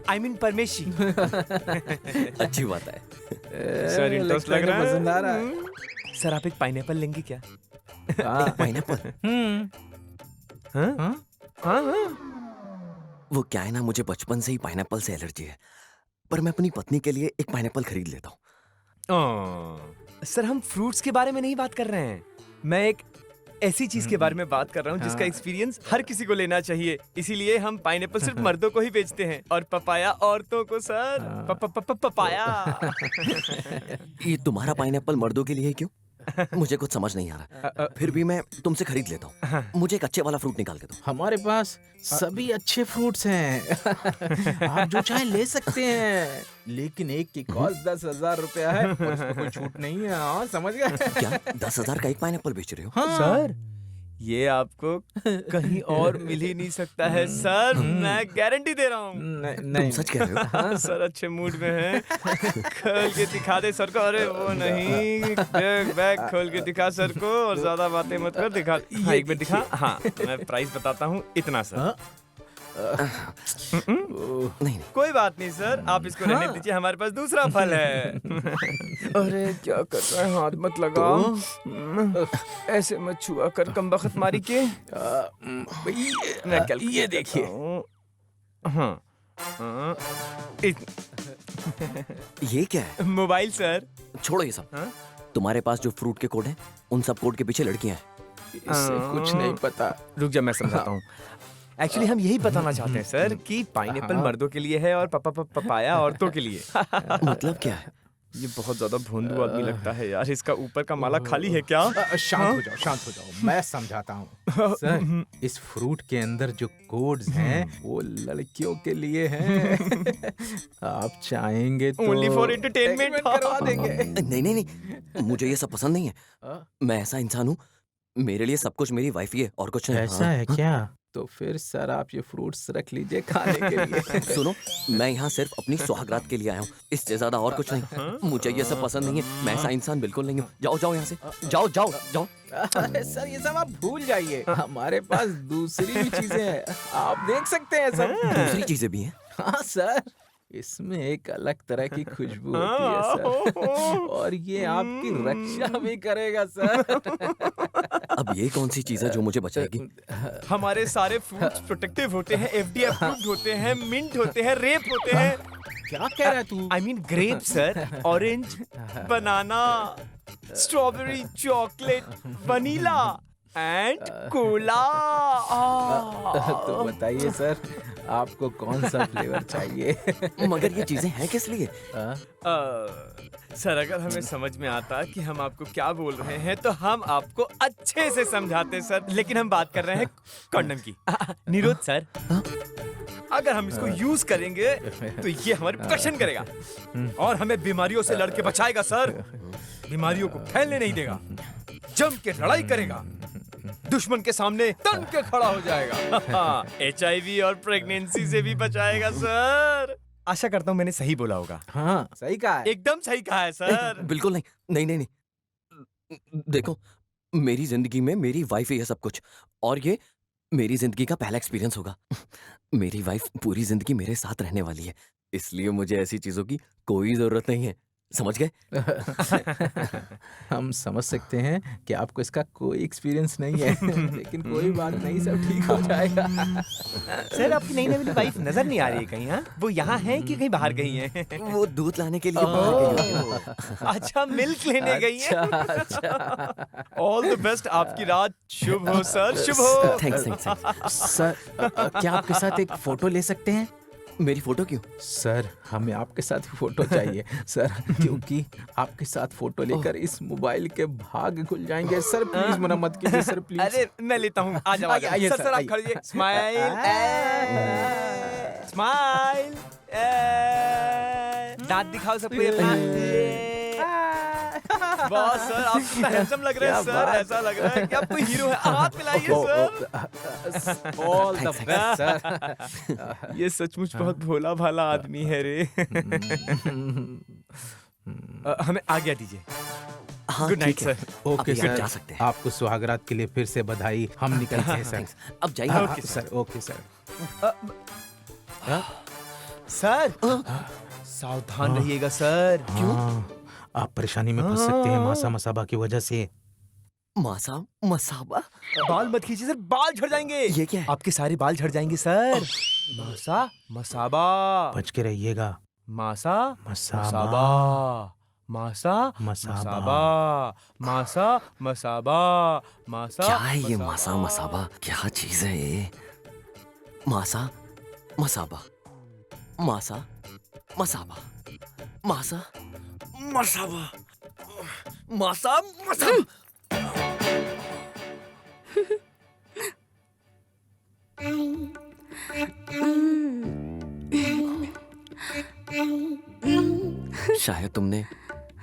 I mean परमेशी। अच्छी बात है। सर इंटरेस्ट लग रहा है। पसंद आ रहा है। सर आप एक पाइनएप्पल लेंगे क्या? हाँ। पाइनएप्पल? हाँ हाँ? हाँ हाँ। वो क्या है ना, मुझे बचपन से ही पाइनएप्पल से एलर्जी है, पर मैं अपनी पत्नी के लिए एक पाइनएप्पल खरीद लेता हूँ। सर हम फ्रूट्स के बारे में नहीं बात कर रहे हैं, मैं एक ऐसी चीज के बारे में बात कर रहा हूँ जिसका एक्सपीरियंस हर किसी को लेना चाहिए। इसीलिए हम पाइनएप्पल सिर्फ मर्दों को ही बेचते हैं और पपाया औरतों को सर। पपाया। ये तुम्हारा पाइनएप्पल मर्दों के लिए है क्यों? मुझे कुछ समझ नहीं आ रहा। फिर भी मैं तुमसे खरीद लेता हूँ। मुझे एक अच्छे वाला फ्रूट निकाल के दो। हमारे पास सभी अच्छे फ्रूट्स हैं। आप जो चाहे ले सकते हैं, लेकिन एक की कॉस्ट 10,000 रुपया है और इसमें कोई छूट नहीं है। हाँ, समझ गए? क्या 10,000 का एक पाइनएप्पल बेच रहे हो? हाँ। सर ये आपको कहीं और मिल ही नहीं सकता है सर, मैं गारंटी दे रहा हूँ। तुम सच कह रहे हो? हाँ सर अच्छे मूड में हैं। खोल के दिखा दे सर को। अरे वो नहीं, बैग खोल के दिखा सर को और ज्यादा बातें मत कर। दिखा, हाँ एक मिनट दिखा। हाँ मैं प्राइस बताता हूँ, इतना सर। नहीं कोई बात नहीं सर, आप इसको रहने दीजिए, हमारे पास दूसरा फल है। अरे क्या कर रहा है, हाथ मत लगाओ। ऐसे मत छुआ कर कमबख्त मारी के। मैं ये देखिए। हाँ ये क्या है? Mobile sir. छोड़ो ये सब। हाँ? तुम्हारे पास जो फ्रूट के कोड हैं, उन सब कोड के पीछे लड़कियां हैं। इससे कुछ नहीं पता। रुक जा मैं समझाता हूँ। एक्चुअली हम यही बताना चाहते हैं सर कि पाइनएप्पल मर्दों के लिए है और पपाया औरतों के लिए। मतलब क्या है? ये बहुत ज्यादा भोंदू आदमी लगता है यार, इसका ऊपर का माला खाली है क्या? शांत हो जाओ, शांत हो जाओ, मैं समझाता हूँ। सर, इस फ्रूट के अंदर जो कोड्स हैं वो लड़कियों के लिए हैं। आप चाहेंगे तो Only for entertainment करवा देंगे। नहीं नहीं नहीं, मुझे ये सब पसंद नहीं है। मैं ऐसा इंसान हूँ, मेरे लिए सब कुछ मेरी वाइफ ही है और कुछ नहीं। ऐसा है क्या? तो फिर सर आप ये फ्रूट्स रख लीजिए खाने के लिए। सुनो, मैं यहाँ सिर्फ अपनी सुहागरात के लिए आया हूँ, इससे ज्यादा और कुछ नहीं। मुझे ये सब पसंद नहीं है, मैं ऐसा इंसान बिल्कुल नहीं हूँ। जाओ जाओ यहाँ से, जाओ जाओ जाओ। अरे सर ये सब आप भूल जाइए, हमारे पास दूसरी भी चीजें हैं, आप देख सकते हैं सब। दूसरी चीजें भी हैं? हाँ सर, इसमें एक अलग तरह की खुशबू होती है सर, और ये आपकी रक्षा भी करेगा सर। अब ये कौन सी चीज है जो मुझे बचाएगी? हमारे सारे फ्रूट्स प्रोटेक्टिव होते हैं, FDA अप्रूव्ड होते हैं, मिंट होते हैं, रेप होते हैं। क्या कह रहा है तू? I mean grape sir, orange, banana, strawberry, chocolate, vanilla and cola. तो बताइए सर, आपको कौन सा फ्लेवर चाहिए? मगर ये चीजें हैं किस लिए? सर अगर हमें समझ में आता कि हम आपको क्या बोल रहे हैं तो हम आपको अच्छे से समझाते सर, लेकिन हम बात कर रहे हैं कंडम की। निरोध सर, अगर हम इसको यूज करेंगे तो ये हमारी प्रोटेक्शन करेगा और हमें बीमारियों से लड़के बचाएगा सर। बीमारियों को फैलने नहीं देगा, जम के लड़ाई करेगा, दुश्मन के सामने तन के खड़ा हो जाएगा। HIV और प्रेगनेंसी से भी बचाएगा सर। आशा करता हूँ मैंने सही बोला होगा। हाँ सही कहा है। एकदम सही कहा है सर। बिल्कुल नहीं, नहीं नहीं नहीं। देखो, मेरी जिंदगी में मेरी वाइफ ही है सब कुछ, और ये मेरी जिंदगी का पहला एक्सपीरियंस होगा। मेरी वाइफ पूरी जिंदगी मेरे साथ रहने वाली है, इसलिए मुझे ऐसी चीजों की कोई जरूरत नहीं है। समझ गए? हम समझ सकते हैं कि आपको इसका कोई एक्सपीरियंस नहीं है, लेकिन कोई बात नहीं, सब ठीक हो जाएगा। सर आपकी नई नवी वाइफ नजर नहीं आ रही है कहीं? हाँ, वो यहाँ है कि कहीं बाहर गई है? वो दूध लाने के लिए बाहर गई है। अच्छा मिल्क लेने गई है। ऑल द बेस्ट, आपकी रात शुभ हो सर, शुभ हो। Thanks thanks. सर क्या आपके साथ एक फोटो ले सकते हैं? मेरी फोटो क्यों? सर हमें आपके साथ फोटो चाहिए सर, क्योंकि आपके साथ फोटो लेकर इस मोबाइल के भाग खुल जाएंगे। सर प्लीज मना मत कीजिए सर, प्लीज। अरे मैं लेता हूँ, आ जाओ आइए सर। सर, सर आप आइए। खड़िए, स्माइल स्माइल, दांत दिखाओ सबको अपना। बॉस सर आप कितना हैंडसम लग रहे हैं सर, ऐसा लग रहा है कि आप कोई हीरो है। हाथ मिलाइए sir. All the best sir. ये सचमुच बहुत भोला भाला आदमी है रे। हमें आज्ञा दीजिए। हाँ गुड नाइट ठीक है। सर। ओके अभी आप सर, जा सकते हैं। आपको सुहागरात के लिए फिर से बधाई। हम निकलते हैं सर। थैंक्स। अब जाइए। हाँ, सर ओके सर। सर सावधान रहिएगा सर। हाँ, आप परेशानी में फंस सकते हैं मासा मसाबा की वजह से। मासा मसाबा? बाल मत खींचिए सर, बाल झड़ जाएंगे। ये क्या है? आपके सारे बाल झड़ जाएंगे सर। मासा मसाबा, बच के रहिएगा। मासा मसाबा। मसाबा, मासा मसाबा। मसाबा, मासा मसाबा, मासा क्या है ये मासा मसाबा? क्या चीज है ये? मासा मसाबा, मासा मसाबा, मासा मसाबा, मासा मसाबा। शायद तुमने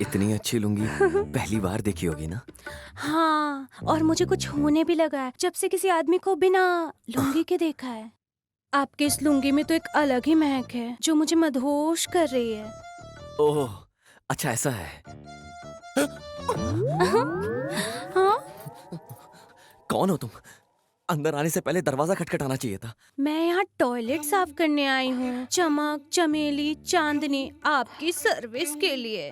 इतनी अच्छी लुंगी पहली बार देखी होगी ना? हाँ, और मुझे कुछ होने भी लगा है जब से किसी आदमी को बिना लुंगी के देखा है। आपके इस लुंगी में तो एक अलग ही महक है जो मुझे मदहोश कर रही है। ओह, अच्छा ऐसा है। हाँ? कौन हो तुम? अंदर आने से पहले दरवाजा खटखटाना चाहिए था। मैं यहाँ टॉयलेट साफ करने आई हूँ। चमक, चमेली, चांदनी आपकी सर्विस के लिए।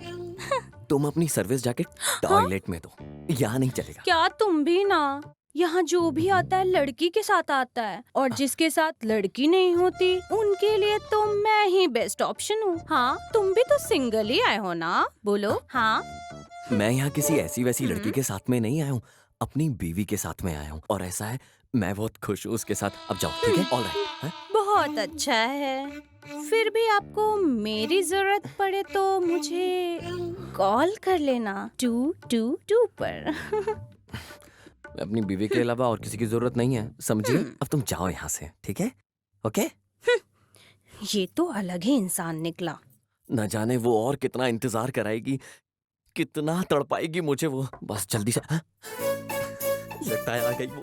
तुम अपनी सर्विस जैकेट टॉयलेट में दो, यहाँ नहीं चलेगा। क्या तुम भी ना? यहाँ जो भी आता है लड़की के साथ आता है, और जिसके साथ लड़की नहीं होती उनके लिए तो मैं ही बेस्ट ऑप्शन हूँ। हाँ, तुम भी तो सिंगल ही आए हो ना? बोलो हाँ। मैं यहाँ किसी ऐसी वैसी लड़की के साथ में नहीं आया हूँ, अपनी बीवी के साथ में आया हूँ। और ऐसा है, मैं बहुत खुश हूँ उसके साथ। अब जाओ, ठीक है? All right. बहुत अच्छा है। फिर भी आपको मेरी जरूरत पड़े तो मुझे कॉल कर लेना 222 पर। अपनी बीवी के अलावा और किसी की जरूरत नहीं है, समझिए? अब तुम जाओ यहाँ से, ठीक है? ओके? ये तो अलग ही इंसान निकला। न जाने वो और कितना इंतजार कराएगी, कितना तड़पाएगी मुझे वो। बस जल्दी से। हाँ? लगता है आ गई वो।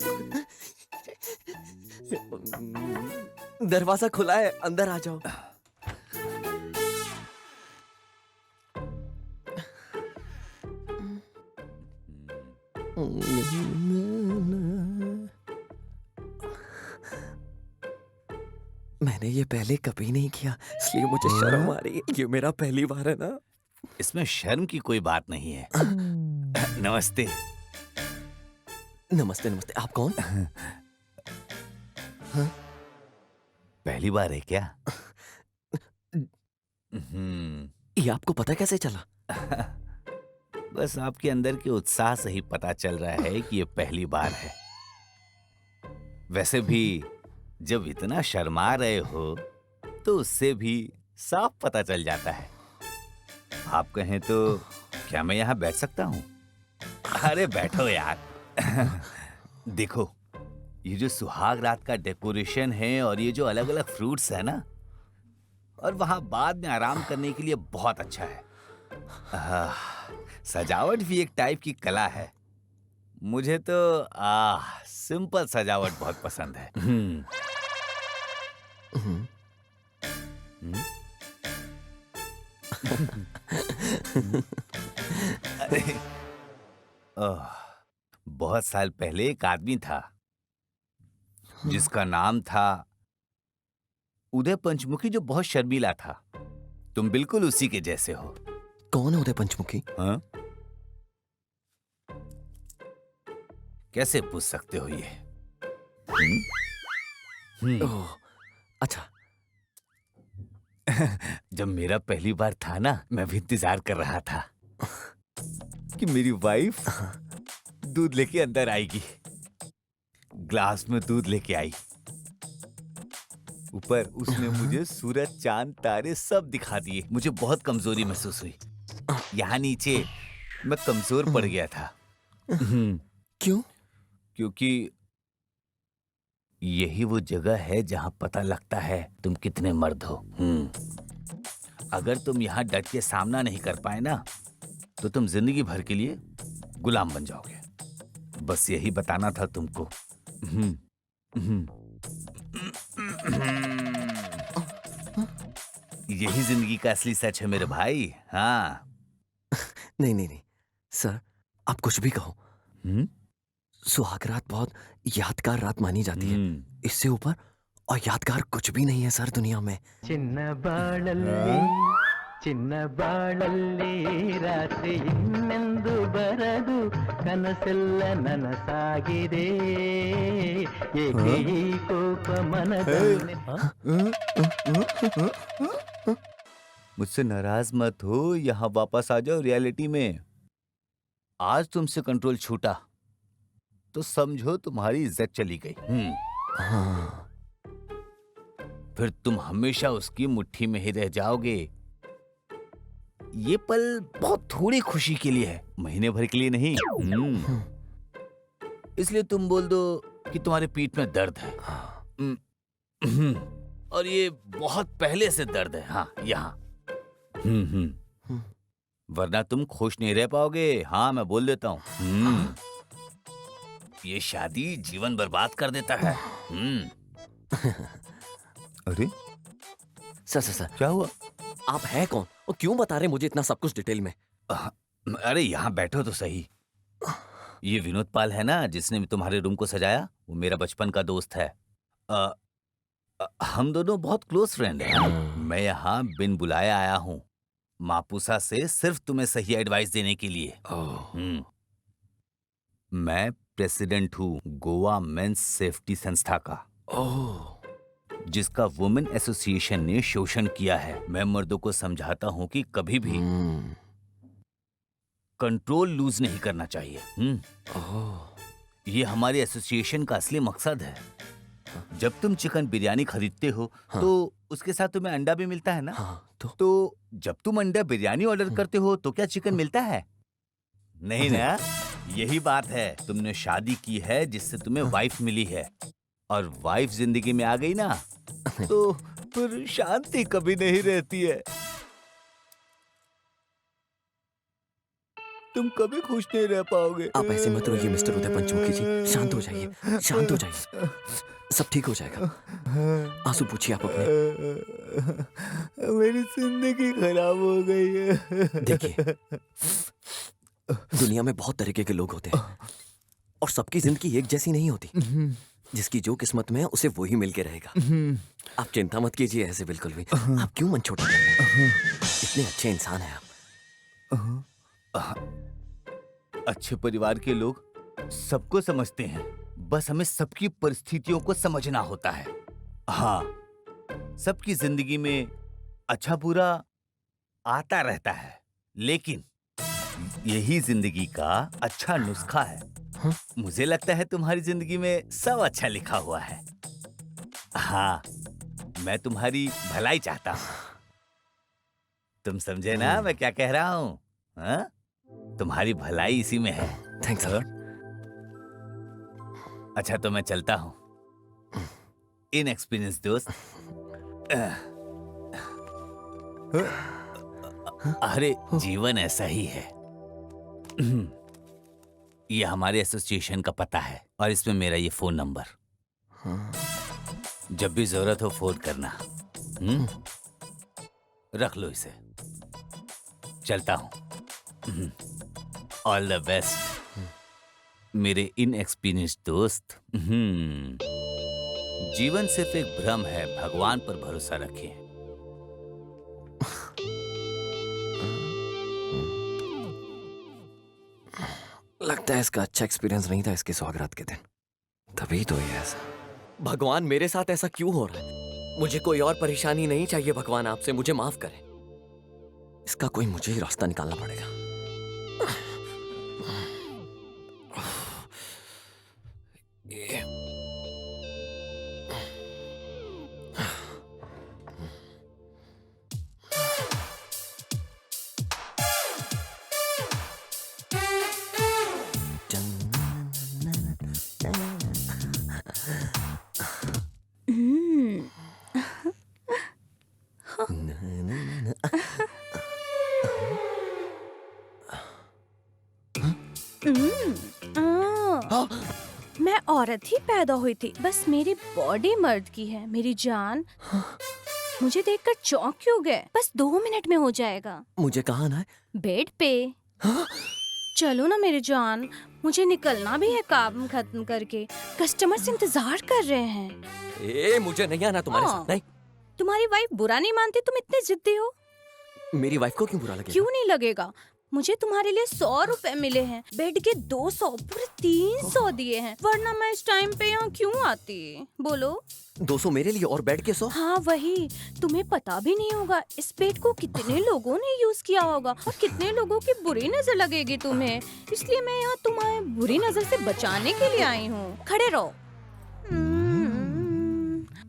दरवाजा खुला है, अंदर आ जाओ। मैंने ये पहले कभी नहीं किया, इसलिए मुझे शर्म आ रही है। ये मेरा पहली बार है ना। इसमें शर्म की कोई बात नहीं है। नमस्ते। नमस्ते नमस्ते। आप कौन? पहली बार है क्या? हम्म, ये आपको पता कैसे चला? बस आपके अंदर के उत्साह से ही पता चल रहा है कि ये पहली बार है। वैसे भी जब इतना शर्मा रहे हो तो उससे भी साफ पता चल जाता है। आप कहें तो क्या मैं यहाँ बैठ सकता हूँ? अरे बैठो यार। देखो, ये जो सुहाग रात का डेकोरेशन है और ये जो अलग अलग फ्रूट्स है ना, और वहां बाद में आराम करने के लिए बहुत अच्छा है। सजावट भी एक टाइप की कला है। मुझे तो सिंपल सजावट बहुत पसंद है। अरे, बहुत साल पहले एक आदमी था जिसका नाम था उदय पंचमुखी, जो बहुत शर्मीला था। तुम बिल्कुल उसी के जैसे हो। कौन है उदय पंचमुखी? हाँ? कैसे पूछ सकते हो ये? ओह, अच्छा। जब मेरा पहली बार था ना, मैं भी इंतजार कर रहा था कि मेरी वाइफ दूध लेके अंदर आएगी। ग्लास में दूध लेके आई। ऊपर उसने मुझे सूरज, चांद, तारे सब दिखा दिए। मुझे बहुत कमजोरी महसूस हुई। यहाँ नीचे मैं कमजोर पड़ गया था। क्यों? क्योंकि यही वो जगह है जहां पता लगता है तुम कितने मर्द हो। अगर तुम यहाँ डट के सामना नहीं कर पाए ना, तो तुम जिंदगी भर के लिए गुलाम बन जाओगे। बस यही बताना था तुमको। यही जिंदगी का असली सच है मेरे भाई। हाँ। नहीं नहीं नहीं सर, आप कुछ भी कहो, सुहाग रात बहुत यादगार रात मानी जाती है। इससे ऊपर और यादगार कुछ भी नहीं है सर दुनिया में। ಚಿನ್ನ ಬಾಳಲ್ಲಿ ರಾತ್ರಿ ಇನ್ನೆಂದು ಬರದು ಕನಸೆಲ್ಲ ನನಸಾಗಿದೆ ಏಕೆ ಈ ಕೋಪ ಮನದಲ್ಲಿ मुझसे नाराज मत हो, यहाँ वापस आ जाओ रियलिटी में। आज तुमसे कंट्रोल छूटा तो समझो तुम्हारी इज्जत चली गई। हाँ, फिर तुम हमेशा उसकी मुट्ठी में ही रह जाओगे। ये पल बहुत थोड़ी खुशी के लिए है, महीने भर के लिए नहीं। इसलिए तुम बोल दो कि तुम्हारे पीठ में दर्द है। और ये बहुत पहले से दर्द है। हाँ, यहाँ। वरना तुम खुश नहीं रह पाओगे। हाँ, मैं बोल देता हूँ। ये शादी जीवन बर्बाद कर देता है। अरे सर क्या हुआ? आप हैं कौन और क्यों बता रहे मुझे इतना सब कुछ डिटेल में? अरे यहाँ बैठो तो सही। ये विनोद पाल है ना जिसने तुम्हारे रूम को सजाया, वो मेरा बचपन का दोस्त है। हम दोनों बहुत क्लोज फ्रेंड हैं। मैं यहाँ बिन बुलाए आया हूँ मापुसा से, सिर्फ तुम्हें सही एडवाइस देने के लिए। मैं प्रेसिडेंट हूँ गोवा मेंस सेफ्टी संस्था का, जिसका वुमेन एसोसिएशन ने शोषण किया है। मैं मर्दों को समझाता हूँ कि कभी भी कंट्रोल लूज नहीं करना चाहिए। ये हमारे एसोसिएशन का असली मकसद है। जब तुम चिकन बिरयानी खरीदते हो तो उसके साथ तुम्हें अंडा भी मिलता है ना। तो जब तुम अंडा बिरयानी ऑर्डर करते हो तो क्या चिकन मिलता है? नहीं ना। यही बात है, तुमने शादी की है जिससे तुम्हें वाइफ मिली है, और वाइफ जिंदगी में आ गई ना तो फिर शांति कभी नहीं रहती है। तुम कभी खुश नहीं रह पाओगे। आप ऐसे मत रोइए मिस्टर उदय पंचमुखी जी, शांत हो जाइए, शांत हो जाइए, सब ठीक हो जाएगा। आंसू पूछिए आप अपने। मेरी जिंदगी खराब हो गई है। देखिए, दुनिया में बहुत तरीके के लोग होते हैं और सबकी जिंदगी एक जैसी नहीं होती। जिसकी जो किस्मत में है उसे वो ही मिलके रहेगा। आप चिंता मत कीजिए ऐसे बिल्कुल भी। आप क्यों मन छोटा कर रहे हैं? इतने अच्छे इंसान हैं आप। अच्छे परिवार के लोग सबको समझते हैं, बस हमें सबकी परिस्थितियों को समझना होता है। हाँ, सबकी जिंदगी में अच्छा बुरा आता रहता है, लेकिन यही जिंदगी का अच्छा नुस्खा है। मुझे लगता है तुम्हारी जिंदगी में सब अच्छा लिखा हुआ है। हाँ, मैं तुम्हारी भलाई चाहता हूँ। तुम समझे ना मैं क्या कह रहा हूँ? हाँ? तुम्हारी भलाई इसी में है। Thanks Lord. अच्छा तो मैं चलता हूँ। इनएक्सपीरियंस दोस्त। अरे जीवन ऐसा ही है। ये हमारे एसोसिएशन का पता है और इसमें मेरा ये फोन नंबर। जब भी जरूरत हो फोन करना। रख लो इसे। चलता हूँ। ऑल द बेस्ट मेरे इनएक्सपीरियंस दोस्त। जीवन सिर्फ एक भ्रम है, भगवान पर भरोसा रखें। लगता है इसका अच्छा एक्सपीरियंस नहीं था इसके सौगात के दिन, तभी तो ये ऐसा। भगवान मेरे साथ ऐसा क्यों हो रहा है? मुझे कोई और परेशानी नहीं चाहिए भगवान, आपसे मुझे माफ करें। इसका कोई मुझे ही रास्ता निकालना पड़ेगा। ये मैं औरत ही पैदा हुई थी, बस मेरी बॉडी मर्द की है। मेरी जान, मुझे देखकर चौंक क्यों गए? बस 2 मिनट में हो जाएगा। मुझे कहाँ आना है? बेड पे। चलो ना मेरी जान, मुझे निकलना भी है काम खत्म करके। कस्टमर्स इंतजार कर रहे हैं। ए, मुझे नहीं आना तुम्हारे हाँ। साथ। नहीं, तुम्हारी वाइफ बुरा नहीं मानती, तुम इतने जिद्दी हो। मेरी वाइफ को क्यों बुरा लगेगा? क्यों नहीं लगेगा? मुझे तुम्हारे लिए 100 रुपए मिले हैं, बेड के 200, पूरे 300 दिए हैं, वरना मैं इस टाइम पे यहाँ क्यों आती? बोलो। 200 मेरे लिए और बेड के 100? हाँ वही, तुम्हें पता भी नहीं होगा इस बेड को कितने लोगों ने यूज किया होगा और कितने लोगों की बुरी नजर लगेगी तुम्हें, इसलिए मैं यहाँ तुम्हें बुरी नजर से बचाने के लिए आई हूँ। खड़े रहो।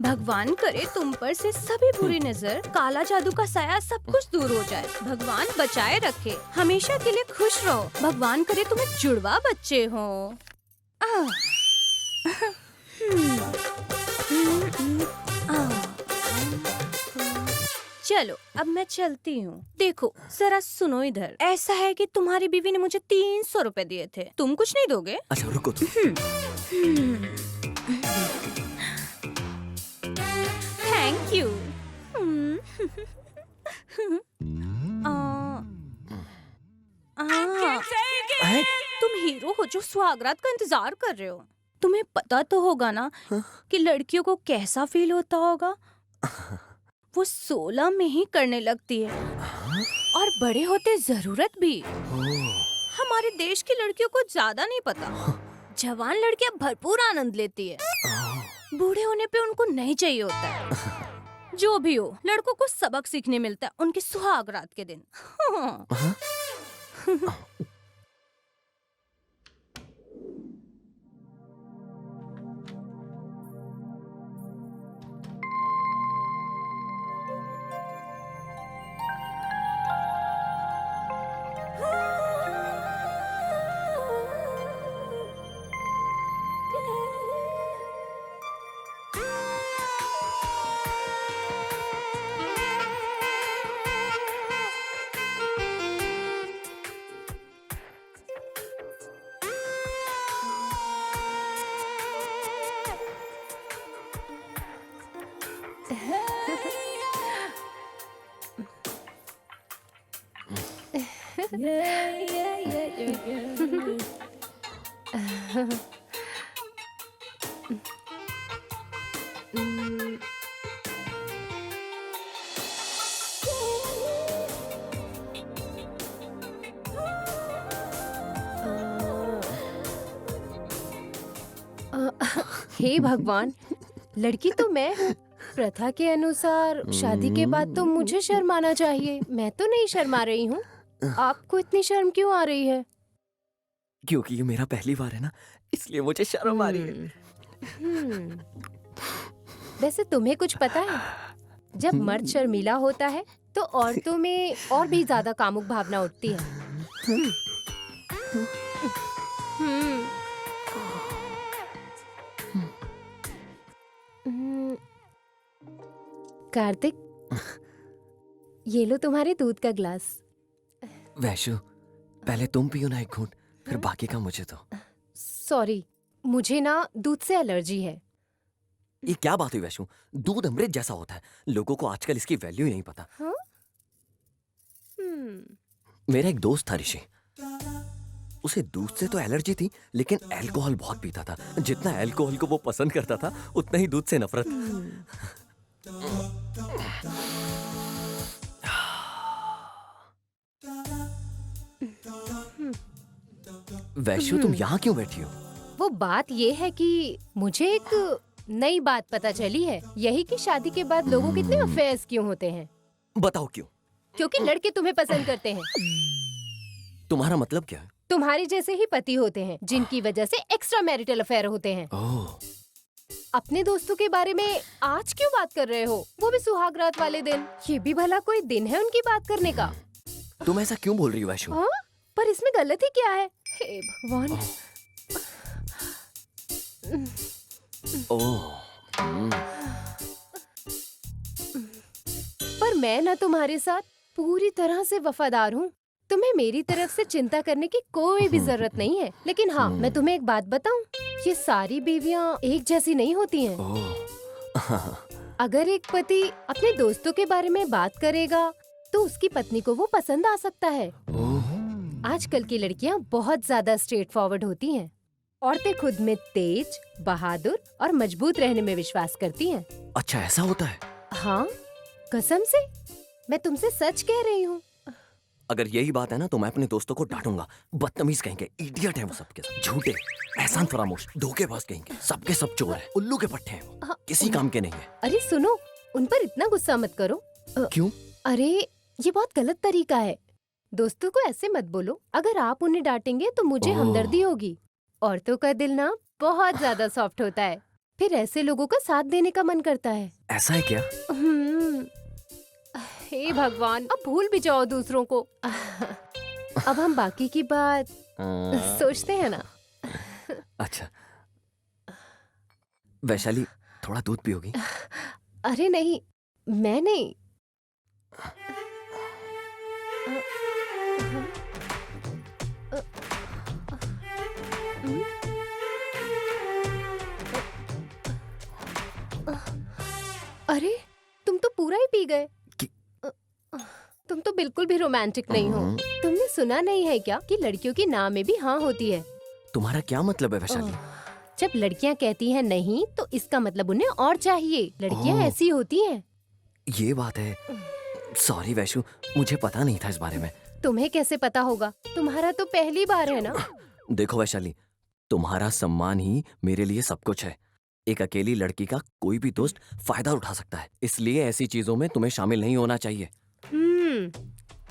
भगवान करे तुम पर से सभी बुरी नजर, काला जादू का साया, सब कुछ दूर हो जाए। भगवान बचाए रखे, हमेशा के लिए खुश रहो। भगवान करे तुम्हें जुड़वा बच्चे हो। चलो अब मैं चलती हूँ। देखो जरा सुनो इधर, ऐसा है कि तुम्हारी बीवी ने मुझे 300 रुपए दिए थे, तुम कुछ नहीं दोगे? अच्छा रुको तुम। Thank you. तुम हीरो हो जो सुहागरात का इंतजार कर रहे हो। तुम्हें पता तो होगा ना कि लड़कियों को कैसा फील होता होगा। वो 16 में ही करने लगती है और बड़े होते जरूरत भी। हमारे देश की लड़कियों को ज्यादा नहीं पता। जवान लड़कियां भरपूर आनंद लेती है, बूढ़े होने पे उनको नहीं चाहिए होता है। जो भी हो, लड़कों को सबक सीखने मिलता है उनके सुहाग रात के दिन। हे भगवान, लड़की तो मैं हूँ। प्रथा के अनुसार शादी के बाद तो मुझे शर्माना चाहिए। मैं तो नहीं शर्मा रही हूँ। आपको इतनी शर्म क्यों आ रही है? क्योंकि ये मेरा पहली बार है ना, इसलिए मुझे शर्म आ रही है। वैसे तुम्हें कुछ पता है, जब मर्द शर्मीला होता है तो औरतों में और भी ज्यादा कामुक भावना उठती है। कार्तिक, ये लो तुम्हारे दूध का ग्लास। वैशु, पहले तुम पियो ना एक घूंट, फिर बाकी का मुझे दो। सॉरी, मुझे ना दूध से एलर्जी है। ये क्या बात हुई वैशु? दूध अमृत जैसा होता है, लोगों को आजकल इसकी वैल्यू ही नहीं पता। हाँ? मेरा एक दोस्त था ऋषि, उसे दूध से तो एलर्जी थी, लेकिन अल्कोहल बहुत पीता था। जितना अल्कोहल को वो पसंद करता था, उतना ही दूध से नफरत। वैशु, तुम यहाँ क्यों बैठी हो? वो बात ये है कि मुझे एक नई बात पता चली है, यही कि शादी के बाद लोगों के इतने अफेयर्स क्यों होते हैं। बताओ क्यों? क्योंकि लड़के तुम्हें पसंद करते हैं। तुम्हारा मतलब क्या है? तुम्हारे जैसे ही पति होते हैं, जिनकी वजह से एक्स्ट्रा मैरिटल अफेयर होते हैं। ओह, अपने दोस्तों के बारे में आज क्यों बात कर रहे हो, वो भी सुहागरात वाले दिन? ये भी भला कोई दिन है उनकी बात करने का? तुम ऐसा क्यों बोल रही हो वैशु? हाँ? पर इसमें गलत ही क्या है? हे भगवान। ओह, पर मैं ना तुम्हारे साथ पूरी तरह से वफादार हूँ। तुम्हें मेरी तरफ से चिंता करने की कोई भी जरूरत नहीं है। लेकिन हाँ, मैं तुम्हें एक बात बताऊं, ये सारी बीवियाँ एक जैसी नहीं होती हैं। अगर एक पति अपने दोस्तों के बारे में बात करेगा, तो उसकी पत्नी को वो पसंद आ सकता है। आजकल की लड़कियां बहुत ज्यादा स्ट्रेट फॉरवर्ड होती हैं। औरतें खुद में तेज, बहादुर और मजबूत रहने में विश्वास करती हैं। अच्छा ऐसा होता है? हाँ, कसम से मैं तुमसे सच कह रही हूँ। अगर यही बात है ना तो मैं अपने दोस्तों को डांटूंगा। बदतमीज कहेंगे, इडियट है वो सबके सब, झूठे, एहसान फरामोश, धोखेबाज कहेंगे, सबके सब चोर है, उल्लू के पट्टे हैं वो, हाँ, किसी काम के नहीं है। अरे सुनो, उन पर इतना गुस्सा मत करो। क्यों? अरे ये बहुत गलत तरीका है। दोस्तों को ऐसे मत बोलो। अगर आप उन्हें डांटेंगे तो मुझे ओह। हमदर्दी होगी। औरतों का दिल ना बहुत ज्यादा सॉफ्ट होता है, फिर ऐसे लोगों का साथ देने का मन करता है। ऐसा है क्या? हे भगवान, अब भूल भी जाओ दूसरों को। अब हम बाकी की बात सोचते हैं ना। अच्छा वैशाली, थोड़ा दूध पियोगी? अरे नहीं, मैं नहीं। अरे तुम तो पूरा ही पी गए। तुम तो बिल्कुल भी रोमांटिक नहीं हो। तुमने सुना नहीं है क्या कि लड़कियों की ना में भी हाँ होती है? तुम्हारा क्या मतलब है वैशाली? जब लड़कियां कहती हैं नहीं तो इसका मतलब उन्हें और चाहिए। लड़कियां ओह। ऐसी होती हैं। ये बात है। सॉरी वैशु, मुझे पता नहीं था इस बारे में। तुम्हें कैसे पता होगा? तुम्हारा तो पहली बार है ना। देखो वैशाली, तुम्हारा सम्मान ही मेरे लिए सब कुछ है। एक अकेली लड़की का कोई भी दोस्त फायदा उठा सकता है, इसलिए ऐसी चीजों में तुम्हें शामिल नहीं होना चाहिए।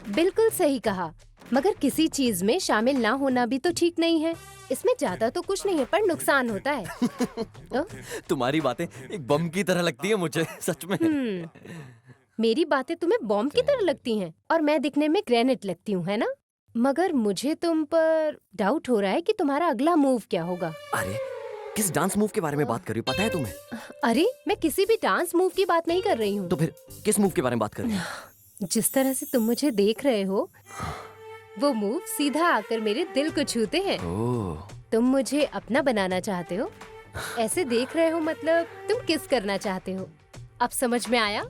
बिल्कुल सही कहा, मगर किसी चीज में शामिल ना होना भी तो ठीक नहीं है। इसमें ज्यादा तो कुछ नहीं है पर नुकसान होता है। तुम्हारी बातें एक बम की तरह लगती है मुझे, सच में। मेरी बातें तुम्हें बॉम्ब की तरह लगती हैं और मैं दिखने में ग्रेनेड लगती हूँ, है ना? मगर मुझे तुम पर डाउट हो रहा है कि तुम्हारा अगला मूव क्या होगा। अरे किस डांस मूव के बारे में बात कर रही हो, पता है तुम्हें? अरे मैं किसी भी डांस मूव की बात नहीं कर रही हूँ। तो फिर किस मूव के बारे में बात कर रही हो? जिस तरह से तुम मुझे देख रहे हो, वो मूव सीधा आकर मेरे दिल को छूते हैं। ओह, तुम मुझे अपना बनाना चाहते हो। ऐसे देख रहे हो मतलब तुम किस करना चाहते हो। अब समझ में आया?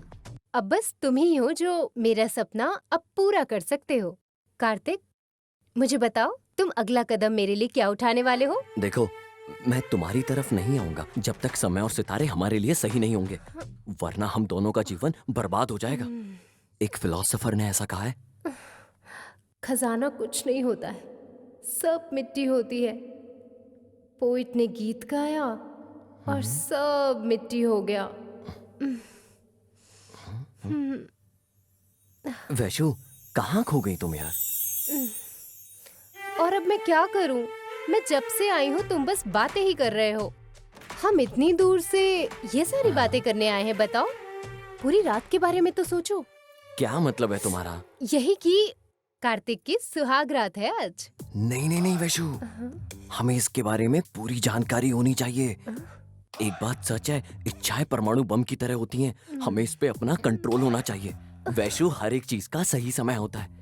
अब बस तुम ही हो जो मेरा सपना अब पूरा कर सकते हो। कार्तिक, मुझे बताओ तुम अगला कदम मेरे लिए क्या उठाने वाले हो? देखो मैं तुम्हारी तरफ नहीं आऊंगा जब तक समय और सितारे हमारे लिए सही नहीं होंगे, वरना हम दोनों का जीवन बर्बाद हो जाएगा। एक फिलोसोफर ने ऐसा कहा है। खजाना कुछ नहीं होता है, सब मिट्टी होती है। पोइट ने गीत गाया और सब मिट्टी हो गया। वैशु, कहाँ खो गई तुम यार? और अब मैं क्या करूं? मैं जब से आई हूँ तुम बस बातें ही कर रहे हो। हम इतनी दूर से ये सारी बातें करने आए हैं, बताओ। पूरी रात के बारे में तो सोचो। क्या मतलब है तुम्हारा? यही कि कार्तिक की सुहाग रात है आज। नहीं नहीं नहीं वैशु, हमें इसके बारे में पूरी जानकारी होनी चाहिए। एक बात सच है, इच्छाएं परमाणु बम की तरह होती हैं। हमें इस पे अपना कंट्रोल होना चाहिए। वैशु, हर एक चीज का सही समय होता है।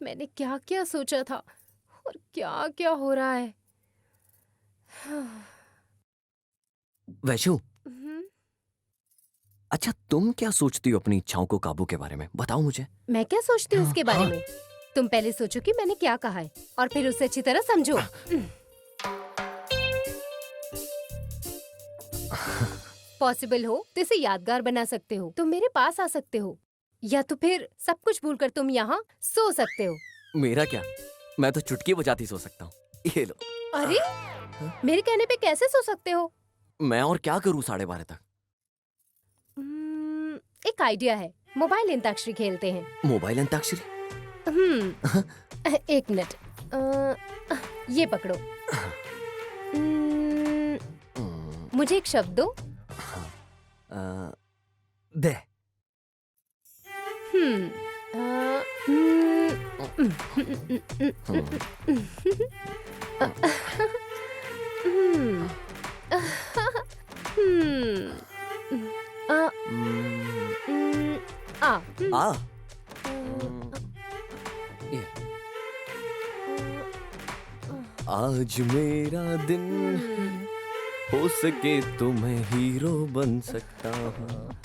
मैंने क्या क्या सोचा था और क्या क्या हो रहा है। वैशु, अच्छा तुम क्या सोचती हो अपनी इच्छाओं को काबू के बारे में? बताओ मुझे। मैं क्या सोचती हूँ इसके बारे हाँ। में? तुम पहले सोचो कि मैंने क्या कहा है और फिर उसे अच्छी तरह समझो। पॉसिबल हो तो इसे यादगार बना सकते हो। तुम मेरे पास आ सकते हो या तो फिर सब कुछ भूलकर तुम यहाँ सो सकते हो। मेरा क्या, मैं तो चुटकी बजाती सो सकता हूँ। ये लो। अरे मेरे कहने पे कैसे सो सकते हो? मैं और क्या करूँ 12:30 तक? एक आइडिया है, मोबाइल अंताक्षरी खेलते हैं। मोबाइल अंताक्षरी? एक मिनट, ये पकड़ो। मुझे एक शब्द दो। दे। आ। ये। आज मेरा दिन हो सके तो मैं हीरो बन सकता हूँ।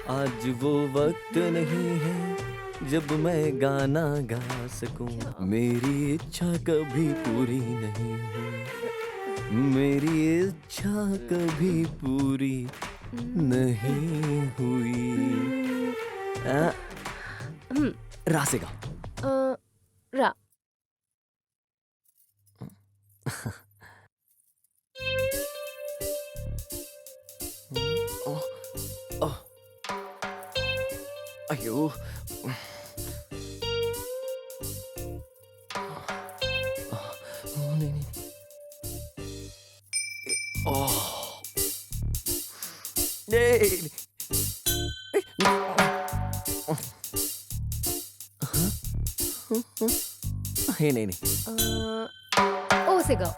आज वो वक्त नहीं है जब मैं गाना गा सकूं। मेरी इच्छा कभी पूरी नहीं हुई, मेरी इच्छा कभी पूरी नहीं हुई। रा से गाओ। रा। अयो, नहीं नहीं, ओह, नहीं, नहीं नहीं, ओ से गाओ।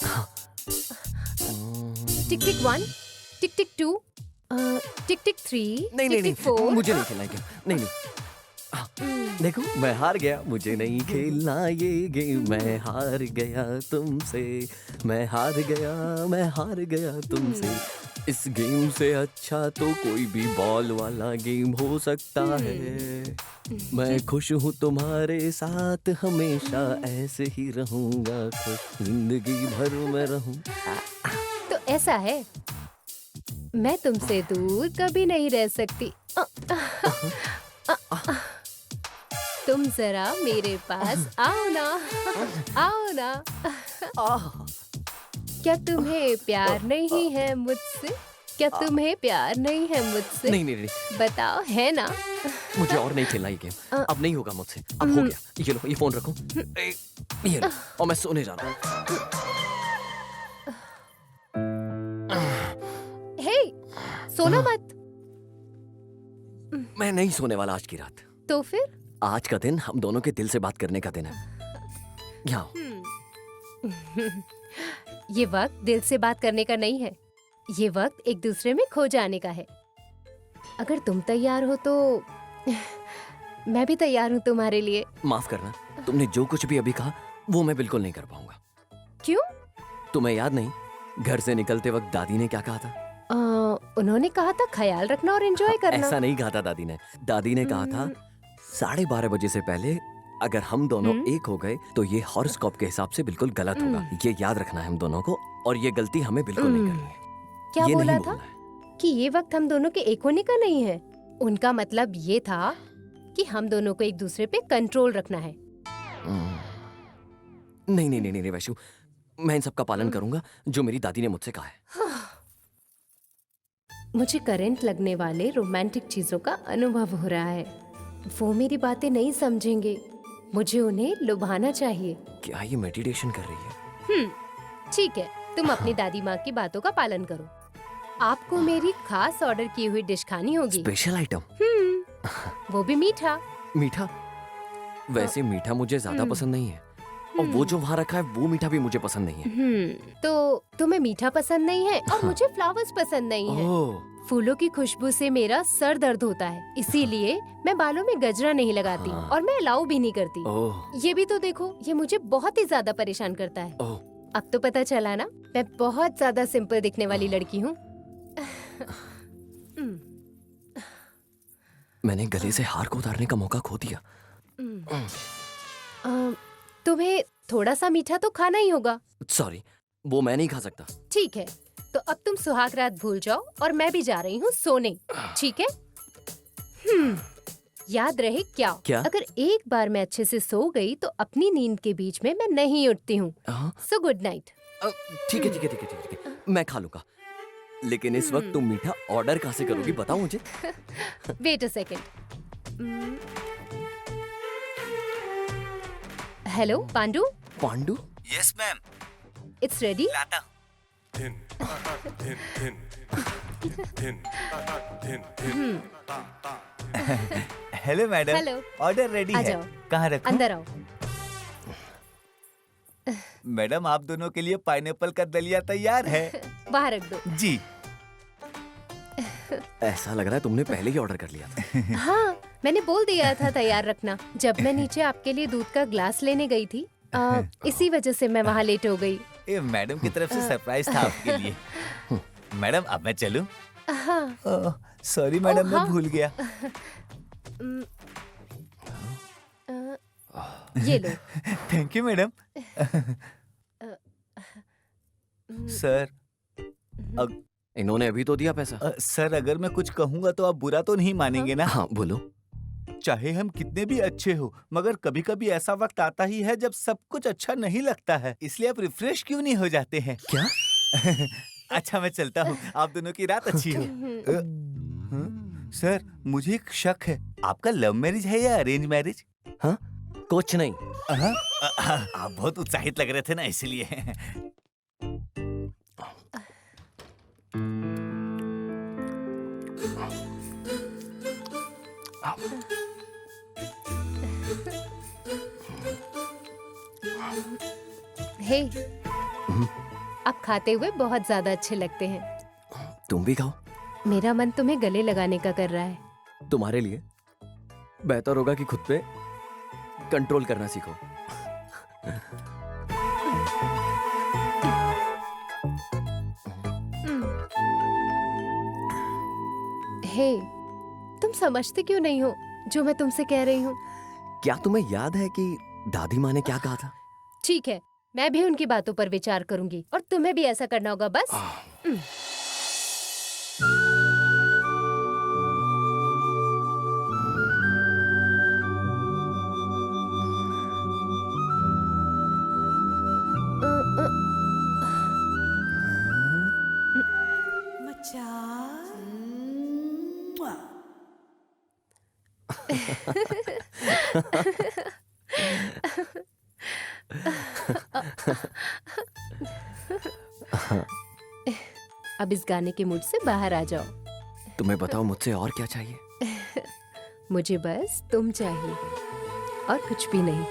टिक टिक 1, टिक टिक 2, टिक टिक 3, नहीं नहीं टिक टिक नहीं, 4। मुझे नहीं खेलना गेम, नहीं नहीं। देखो मैं हार गया, मुझे नहीं खेलना ये गेम, मैं हार गया तुमसे, मैं हार गया तुमसे। इस गेम से अच्छा तो कोई भी बॉल वाला गेम हो सकता है। मैं खुश हूँ तुम्हारे साथ, हमेशा ऐसे ही रहूंगा खुश, जिंदगी भर मैं रहूं। तो ऐसा है, मैं तुमसे दूर कभी नहीं रह सकती। तुम जरा मेरे पास आओ ना, आओ ना। क्या तुम्हें प्यार नहीं है मुझसे? क्या तुम्हें प्यार नहीं है मुझसे? नहीं नहीं नहीं, बताओ, है ना? मुझे और नहीं खेलना ये गेम, अब नहीं होगा मुझसे, अब हो गया। ये लो, ये फोन रखो, ये लो, और मैं सोने जा रहा हूँ। हे, सोना मत। मैं नहीं सोने वाला आज की रात। तो फिर? आज का दिन हम दोनों के दिल से बात करने का दिन है। यहाँ आओ। ये वक्त दिल से बात करने का नहीं है, ये वक्त एक दूसरे में खो जाने का है। अगर तुम तैयार हो तो मैं भी तैयार हूँ तुम्हारे लिए। माफ करना, तुमने जो कुछ भी अभी कहा वो मैं बिल्कुल नहीं कर पाऊंगा। क्यों? तुम्हें याद नहीं, घर से निकलते वक्त दादी ने क्या कहा था? उन्होंने कहा था ख्याल रखना और एंजॉय करना। ऐसा नहीं कहा था दादी ने। दादी ने कहा था 12:30 बजे से पहले अगर हम दोनों एक हो गए तो ये हॉरोस्कोप के हिसाब से बिल्कुल गलत होगा। ये याद रखना है हम दोनों को, और ये गलती हमें बिल्कुल नहीं करनी है। क्या ये बोला नहीं था? बोलना है। कि ये वक्त हम दोनों के एक होने का नहीं है। उनका मतलब ये था कि हम दोनों को एक दूसरे पे कंट्रोल रखना है। नहीं नहीं नहीं नहीं वैशु, मैं इन सब का पालन करूंगा जो मेरी दादी ने मुझसे कहा है। मुझे करंट लगने वाले रोमांटिक चीजों का अनुभव हो रहा है। वो मेरी बातें नहीं समझेंगे, मुझे उन्हें लुभाना चाहिए। क्या ये मेडिटेशन कर रही है? ठीक है, तुम अपनी दादी माँ की बातों का पालन करो। आपको मेरी खास ऑर्डर की हुई डिश खानी होगी। Special item? वो भी मीठा। मीठा? वैसे मीठा मुझे ज्यादा पसंद नहीं है, और वो जो वहाँ रखा है वो मीठा भी मुझे पसंद नहीं है। तो तुम्हें मीठा पसंद नहीं है और मुझे फ्लावर्स पसंद नहीं है। ओह, फूलों की खुशबू से मेरा सर दर्द होता है, इसीलिए मैं बालों में गजरा नहीं लगाती हाँ। और मैं अलाउ भी नहीं करती। ओह, ये भी तो देखो, ये मुझे बहुत ही ज्यादा परेशान करता है। ओह, अब तो पता चला ना, मैं बहुत ज्यादा सिंपल दिखने वाली लड़की हूँ। मैंने गले से हार को उतारने का मौका खो दिया। तुम्हें थोड़ा सा मीठा तो खाना ही होगा। सॉरी, वो मैं नहीं खा सकता। ठीक है, तो अब तुम सुहाग रात भूल जाओ और मैं भी जा रही हूँ सोने, ठीक है? याद रहे क्या? क्या? अगर एक बार मैं अच्छे से सो गई तो अपनी नींद के बीच में मैं नहीं उठती हूँ। हाँ? So good night. ठीक है ठीक है ठीक है ठीक है, मैं खा लूंगा। लेकिन इस वक्त तुम मीठा ऑर्डर कहाँ से करोगी, बताओ मुझे। Wait a second. Hello Pandu. Pandu? Yes ma'am, it's ready. लाता। Hello madam, hello. Order ready आ है। जाओ। कहाँ रखूं? अंदर आओ। मैडम, आप दोनों के लिए पाइनएप्पल का दलिया तैयार है। बाहर रख दो। जी। ऐसा लग रहा है तुमने पहले ही ऑर्डर कर लिया था। हाँ, मैंने बोल दिया था तैयार रखना जब मैं नीचे आपके लिए दूध का ग्लास लेने गई थी। इसी वजह से मैं वहाँ लेट हो गई। ये मैडम की तरफ से सरप्राइज था आपके लिए। मैडम, अब मैं चलूं? हाँ। सॉरी मैडम, मैं हाँ। भूल गया। ये लो। Thank you madam. सर इन्होंने अभी तो दिया पैसा। सर अगर मैं कुछ कहूंगा तो आप बुरा तो नहीं मानेंगे ना? हाँ बोलो। चाहे हम कितने भी अच्छे हो, मगर कभी कभी ऐसा वक्त आता ही है जब सब कुछ अच्छा नहीं लगता है, इसलिए आप रिफ्रेश क्यों नहीं हो जाते हैं? क्या? अच्छा मैं चलता हूँ, आप दोनों की रात अच्छी हो। सर मुझे एक शक है, आपका लव मैरिज है या अरेंज मैरिज? हाँ कुछ नहीं। आप बहुत उत्साहित लग रहे थे ना, इसलिए। हे, आप खाते हुए बहुत ज्यादा अच्छे लगते हैं। तुम भी खाओ। मेरा मन तुम्हें गले लगाने का कर रहा है। तुम्हारे लिए बेहतर होगा कि खुद पे कंट्रोल करना सीखो। हे, तुम समझते क्यों नहीं हो जो मैं तुमसे कह रही हूँ? क्या तुम्हें याद है कि दादी माँ ने क्या कहा था? ठीक है, मैं भी उनकी बातों पर विचार करूंगी और तुम्हें भी ऐसा करना होगा बस। अब इस गाने के मूड से बाहर आ जाओ। तुम्हें बताओ मुझसे और क्या चाहिए? मुझे बस तुम चाहिए और कुछ भी नहीं।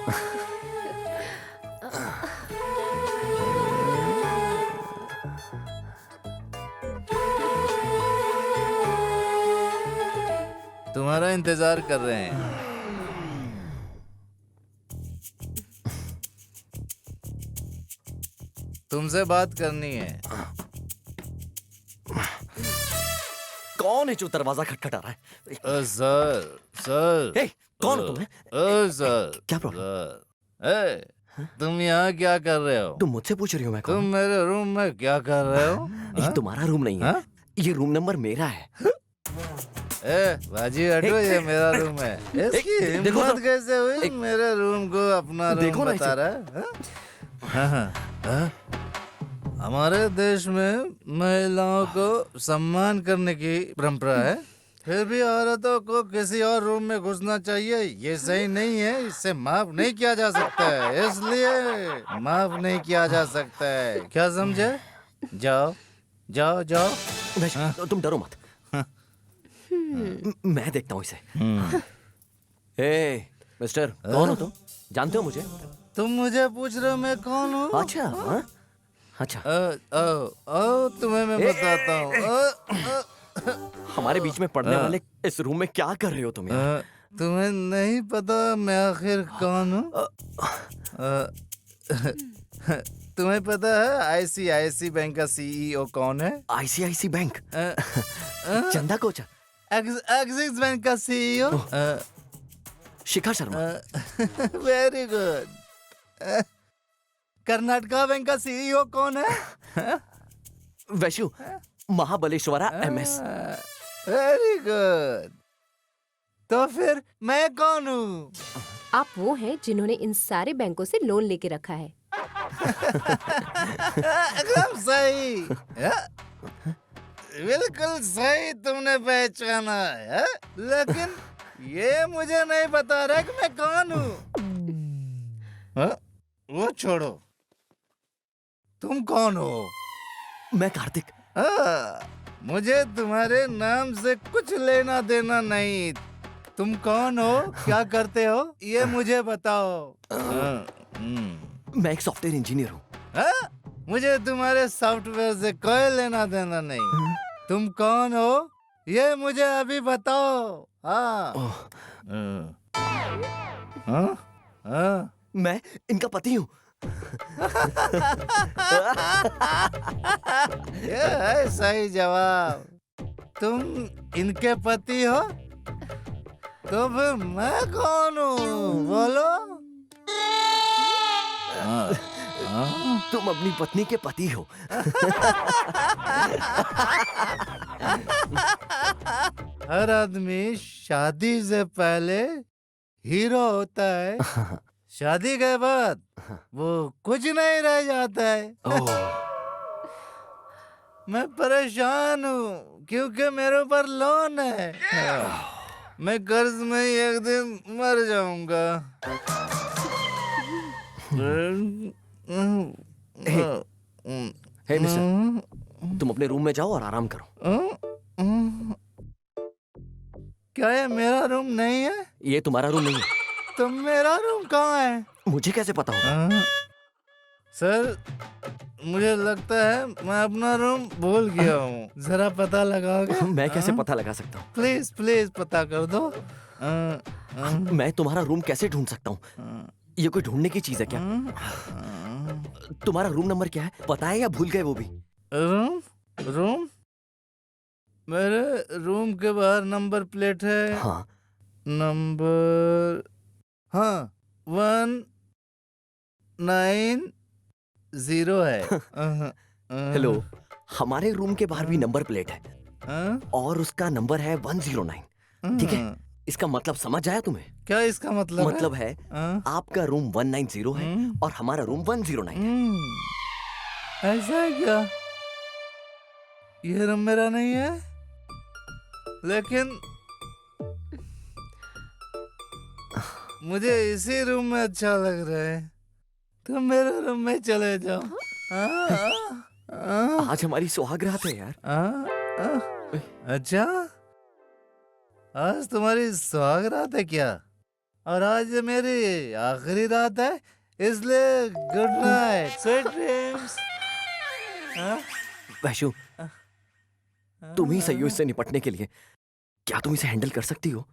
तुम्हारा इंतजार कर रहे हैं। तुमसे बात करनी है। कौन है जो दरवाजा खटखटा रहा है? सर हे, कौन हो तुम? सर क्या प्रॉब्लम? तुम यहाँ क्या कर रहे हो? तुम मुझसे पूछ रही हो मैं कौन तुम हूँ? मेरे रूम में क्या कर रहे हो? ये तुम्हारा रूम नहीं है। हाँ? ये रूम नंबर मेरा है। बाजी हटो, ये मेरा रूम है। इसकी देखो हिम्मत तो। कैसे हुई मेरे रूम को अपना रूम देखो ना बता इसे। रहा है? हाँ? हमारे देश में महिलाओं को सम्मान करने की परंपरा है, फिर भी औरतों को किसी और रूम में घुसना चाहिए। ये सही नहीं है, इससे माफ नहीं किया जा सकता है, इसलिए माफ नहीं किया जा सकता है। क्या समझे? जाओ जाओ जाओ। वैसे, तुम डरो मत। मैं देखता हूँ इसे। हे मिस्टर, कौन हो तुम? जानते हो मुझे? तुम मुझे पूछ रहे हो मैं कौन हूँ? अच्छा हाँ? अच्छा तुम्हें मैं बताता हूँ। हमारे बीच में पढ़ने वाले इस रूम में क्या कर रहे हो तुम यार? तुम्हें नहीं पता मैं आखिर कौन हूँ? तुम्हें पता है आईसीआईसी बैंक का सीईओ कौन है? ICICI Bank? Chanda Kochhar? Axis Bank का CEO Shikha Sharma? Very good. Karnataka Bank का सीईओ कौन है? Vaishu Mahabaleshwara MS? Very good. तो फिर मैं कौन हूँ? आप वो हैं जिन्होंने इन सारे बैंकों से लोन लेके रखा है। एकदम सही। बिल्कुल सही तुमने पहचाना है, लेकिन ये मुझे नहीं बता रहा कि मैं कौन हूँ। वो छोड़ो, तुम कौन हो? मैं कार्तिक। मुझे तुम्हारे नाम से कुछ लेना देना नहीं। तुम कौन हो, क्या करते हो, ये मुझे बताओ। मैं एक सॉफ्टवेयर इंजीनियर हूँ। मुझे तुम्हारे सॉफ्टवेयर से कोई लेना देना नहीं। तुम कौन हो, ये मुझे अभी बताओ। मैं इनका पति हूँ। ये है सही जवाब। तुम इनके पति हो, तो फिर मैं कौन हूँ बोलो? तुम अपनी पत्नी के पति हो। हर आदमी शादी से पहले हीरो होता है, शादी के बाद वो कुछ नहीं रह जाता है। मैं परेशान हूँ क्योंकि मेरे ऊपर लोन है। मैं कर्ज में ही एक दिन मर जाऊंगा। हे मिस्टर, तुम अपने रूम में जाओ और आराम करो। क्या ये मेरा रूम नहीं है? ये तुम्हारा रूम नहीं है। तो मेरा रूम कहाँ है? मुझे कैसे पता होगा? सर, मुझे लगता है मैं अपना रूम भूल गया हूँ। जरा पता लगाओगे? मैं कैसे पता लगा सकता हूँ? प्लीज प्लीज पता कर दो। मैं तुम्हारा रूम कैसे ढूंढ सकता हूँ? ये कोई ढूंढने की चीज है क्या? तुम्हारा रूम नंबर क्या है? पता है या भूल गए वो भी? रूम रूम मेरे रूम के बाहर नंबर प्लेट है। हाँ। नंबर 190 है। हेलो, हमारे रूम के बाहर भी नंबर प्लेट है और उसका नंबर है 109। ठीक है, इसका मतलब समझ आया तुम्हें? क्या इसका मतलब मतलब है आपका रूम 190 है और हमारा रूम 109 है। ऐसा है क्या? ये रूम मेरा नहीं है, लेकिन मुझे इसी रूम में अच्छा लग रहा है। तुम मेरे रूम में चले जाओ। आज हमारी सुहाग रात है यार। अच्छा, आज तुम्हारी सुहाग रात है क्या? और आज मेरी आखिरी रात है, इसलिए good night, sweet dreams. Vaishu, तुम ही सही हो इससे निपटने के लिए। क्या तुम इसे हैंडल कर सकती हो?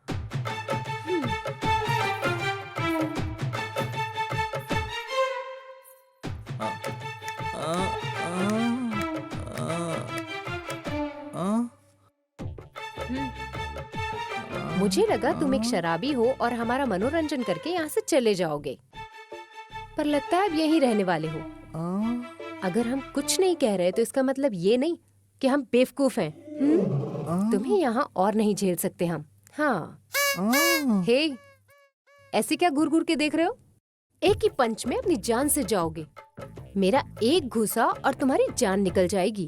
मुझे लगा तुम एक शराबी हो और हमारा मनोरंजन करके यहाँ से चले जाओगे, पर लगता है अब यहीं रहने वाले हो। अगर हम कुछ नहीं कह रहे तो इसका मतलब ये नहीं कि हम बेवकूफ हैं। तुम्हें यहाँ और नहीं झेल सकते हम। हाँ। हे, ऐसे क्या घूर घूर के देख रहे हो? एक ही पंच में अपनी जान से जाओगे। मेरा एक घुसा और तुम्हारी जान निकल जाएगी।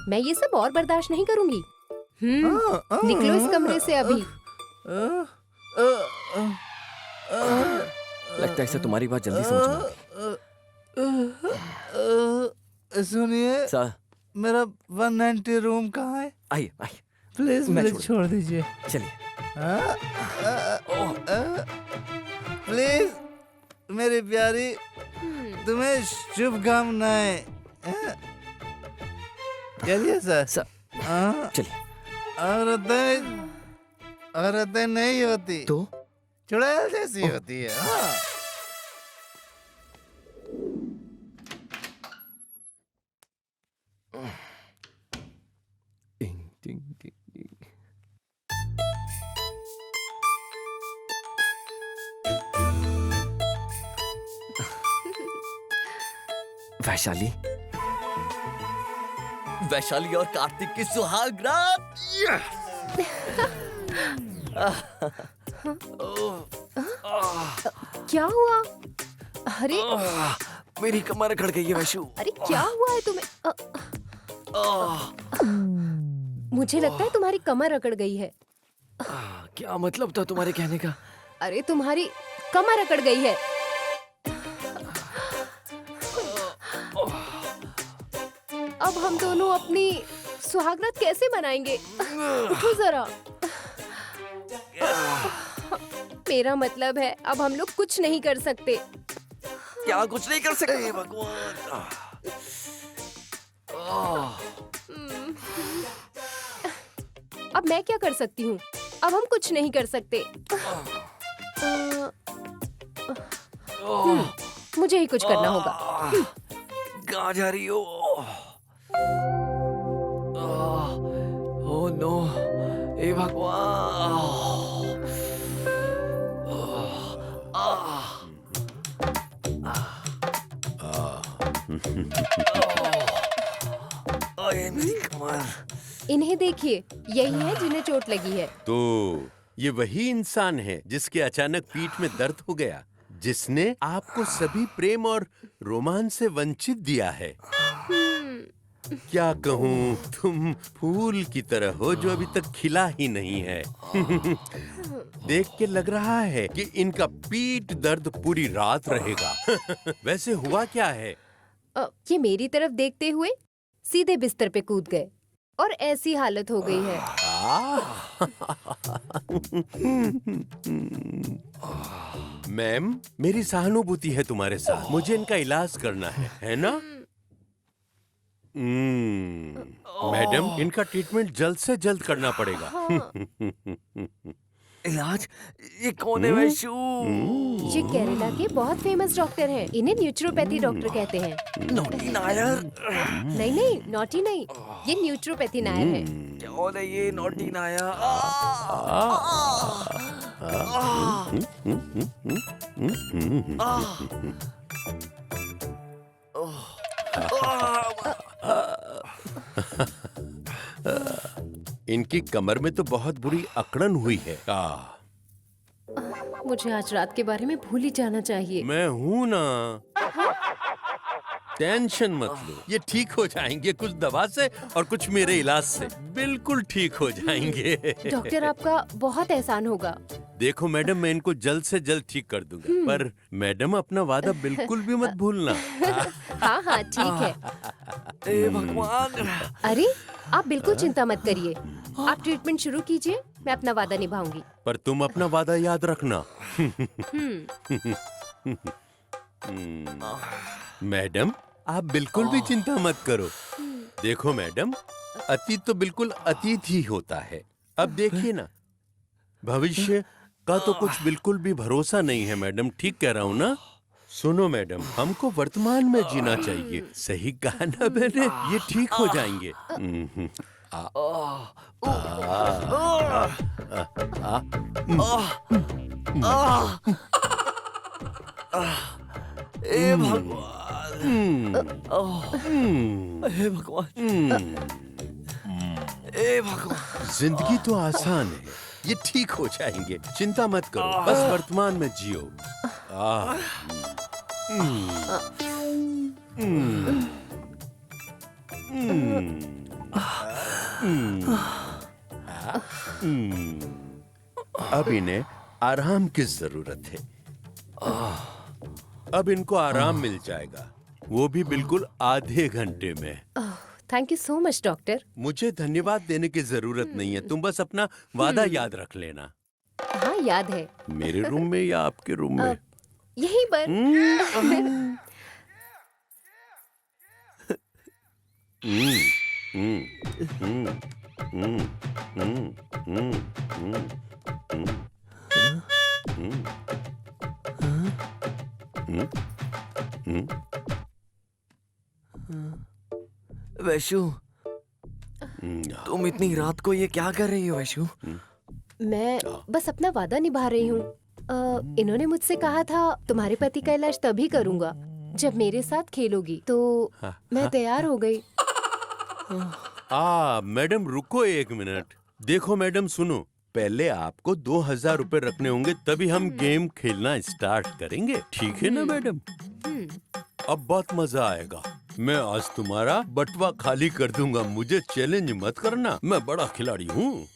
मैं ये सब और बर्दाश्त नहीं करूंगी। निकलो इस कमरे से अभी। लगता है इसे तुम्हारी बात जल्दी समझ में आएगी। सुनिए सर, मेरा 190 रूम कहाँ है? आइए आइए, प्लीज मैं मुझे छोड़ दीजिए। चलिए। प्लीज मेरी प्यारी, तुम्हें शुभकामनाएं। चलिए सर। चलिए। औरतें नहीं होती तो चुड़ैल जैसी होती है। वैशाली, वैशाली और कार्तिक की सुहाग रात। क्या हुआ? अरे मेरी कमर अकड़ गई है वैशु। अरे क्या हुआ है तुम्हें? मुझे लगता है तुम्हारी कमर अकड़ गई है। क्या मतलब था तुम्हारे कहने का? अरे तुम्हारी कमर अकड़ गई है। अब हम दोनों अपनी सुहागरात कैसे मनाएंगे? उठो जरा। मेरा मतलब है अब हम लोग कुछ नहीं कर सकते। क्या कुछ नहीं कर सकते? भगवान। अब मैं क्या कर सकती हूँ? अब हम कुछ नहीं कर सकते। मुझे ही कुछ करना होगा। कहाँ जा रही हो? ओह नो, हे भगवान। मेरी कमर। इन्हें देखिए, यही है जिन्हें चोट लगी है। तो ये वही इंसान है जिसके अचानक पीठ में दर्द हो गया, जिसने आपको सभी प्रेम और रोमांस से वंचित दिया है। क्या कहूँ, तुम फूल की तरह हो जो अभी तक खिला ही नहीं है। देख के लग रहा है कि इनका पीठ दर्द पूरी रात रहेगा। वैसे हुआ क्या है? ये मेरी तरफ देखते हुए सीधे बिस्तर पे कूद गए और ऐसी हालत हो गई है। मैम, मेरी सहानुभूति है तुम्हारे साथ। मुझे इनका इलाज करना है ना? मैडम, इनका ट्रीटमेंट जल्द से जल्द करना पड़ेगा। इलाज? ये कौन है वैशु? ये केरला के बहुत फेमस डॉक्टर हैं। इन्हें न्यूट्रोपैथी डॉक्टर कहते हैं। नॉटी नायर? नहीं, नॉटी नहीं, ये न्यूट्रोपैथी नायर है। कौन है ये नॉटी नायर? इनकी कमर में तो बहुत बुरी अकड़न हुई है। मुझे आज रात के बारे में भूल ही जाना चाहिए। मैं हूं ना, टेंशन मत लो। ये ठीक हो जाएंगे, कुछ दवा से और कुछ मेरे इलाज से बिल्कुल ठीक हो जाएंगे। डॉक्टर, आपका बहुत एहसान होगा। देखो मैडम, मैं इनको जल्द से जल्द ठीक कर दूंगा, पर मैडम अपना वादा बिल्कुल भी मत भूलना। हाँ, ठीक है। ए भगवान! अरे, आप बिल्कुल चिंता मत करिए। आप ट्रीटमेंट शुरू कीजिए, मैं अपना वादा निभाऊंगी। पर तुम अपना वादा याद रखना। मैडम, आप बिल्कुल भी चिंता मत करो। देखो मैडम, अतीत तो बिल्कुल अतीत ही होता है। अब देखिए ना, भविष्य का तो कुछ बिल्कुल भी भरोसा नहीं है। मैडम, ठीक कह रहा हूँ ना? सुनो मैडम, हमको वर्तमान में जीना चाहिए। सही कहा ना मैंने? ये ठीक हो जाएंगे। ए भगवान! हे भगवान! ए भगवान! जिंदगी तो आसान है, ये ठीक हो जाएंगे। चिंता मत करो, बस वर्तमान में जियो। अब इन्हें आराम की जरूरत है। अब इनको आराम मिल जाएगा, वो भी बिल्कुल आधे घंटे में। Thank you so much doctor. मुझे धन्यवाद देने की जरूरत नहीं है, तुम बस अपना वादा याद रख लेना। हाँ, याद है। मेरे रूम में या आपके रूम में? यहीं पर। वैशु, तुम इतनी रात को ये क्या कर रही हो वैशु? मैं बस अपना वादा निभा रही हूँ। इन्होंने मुझसे कहा था तुम्हारे पति का इलाज तभी करूँगा जब मेरे साथ खेलोगी, तो मैं तैयार हो गई। मैडम रुको एक मिनट। देखो मैडम, सुनो, पहले आपको 2000 रुपए रखने होंगे, तभी हम गेम खेलना स्टार्ट करेंगे। ठीक है ना मैडम? अब बहुत मजा आएगा। मैं आज तुम्हारा बटुआ खाली कर दूंगा। मुझे चैलेंज मत करना, मैं बड़ा खिलाड़ी हूँ।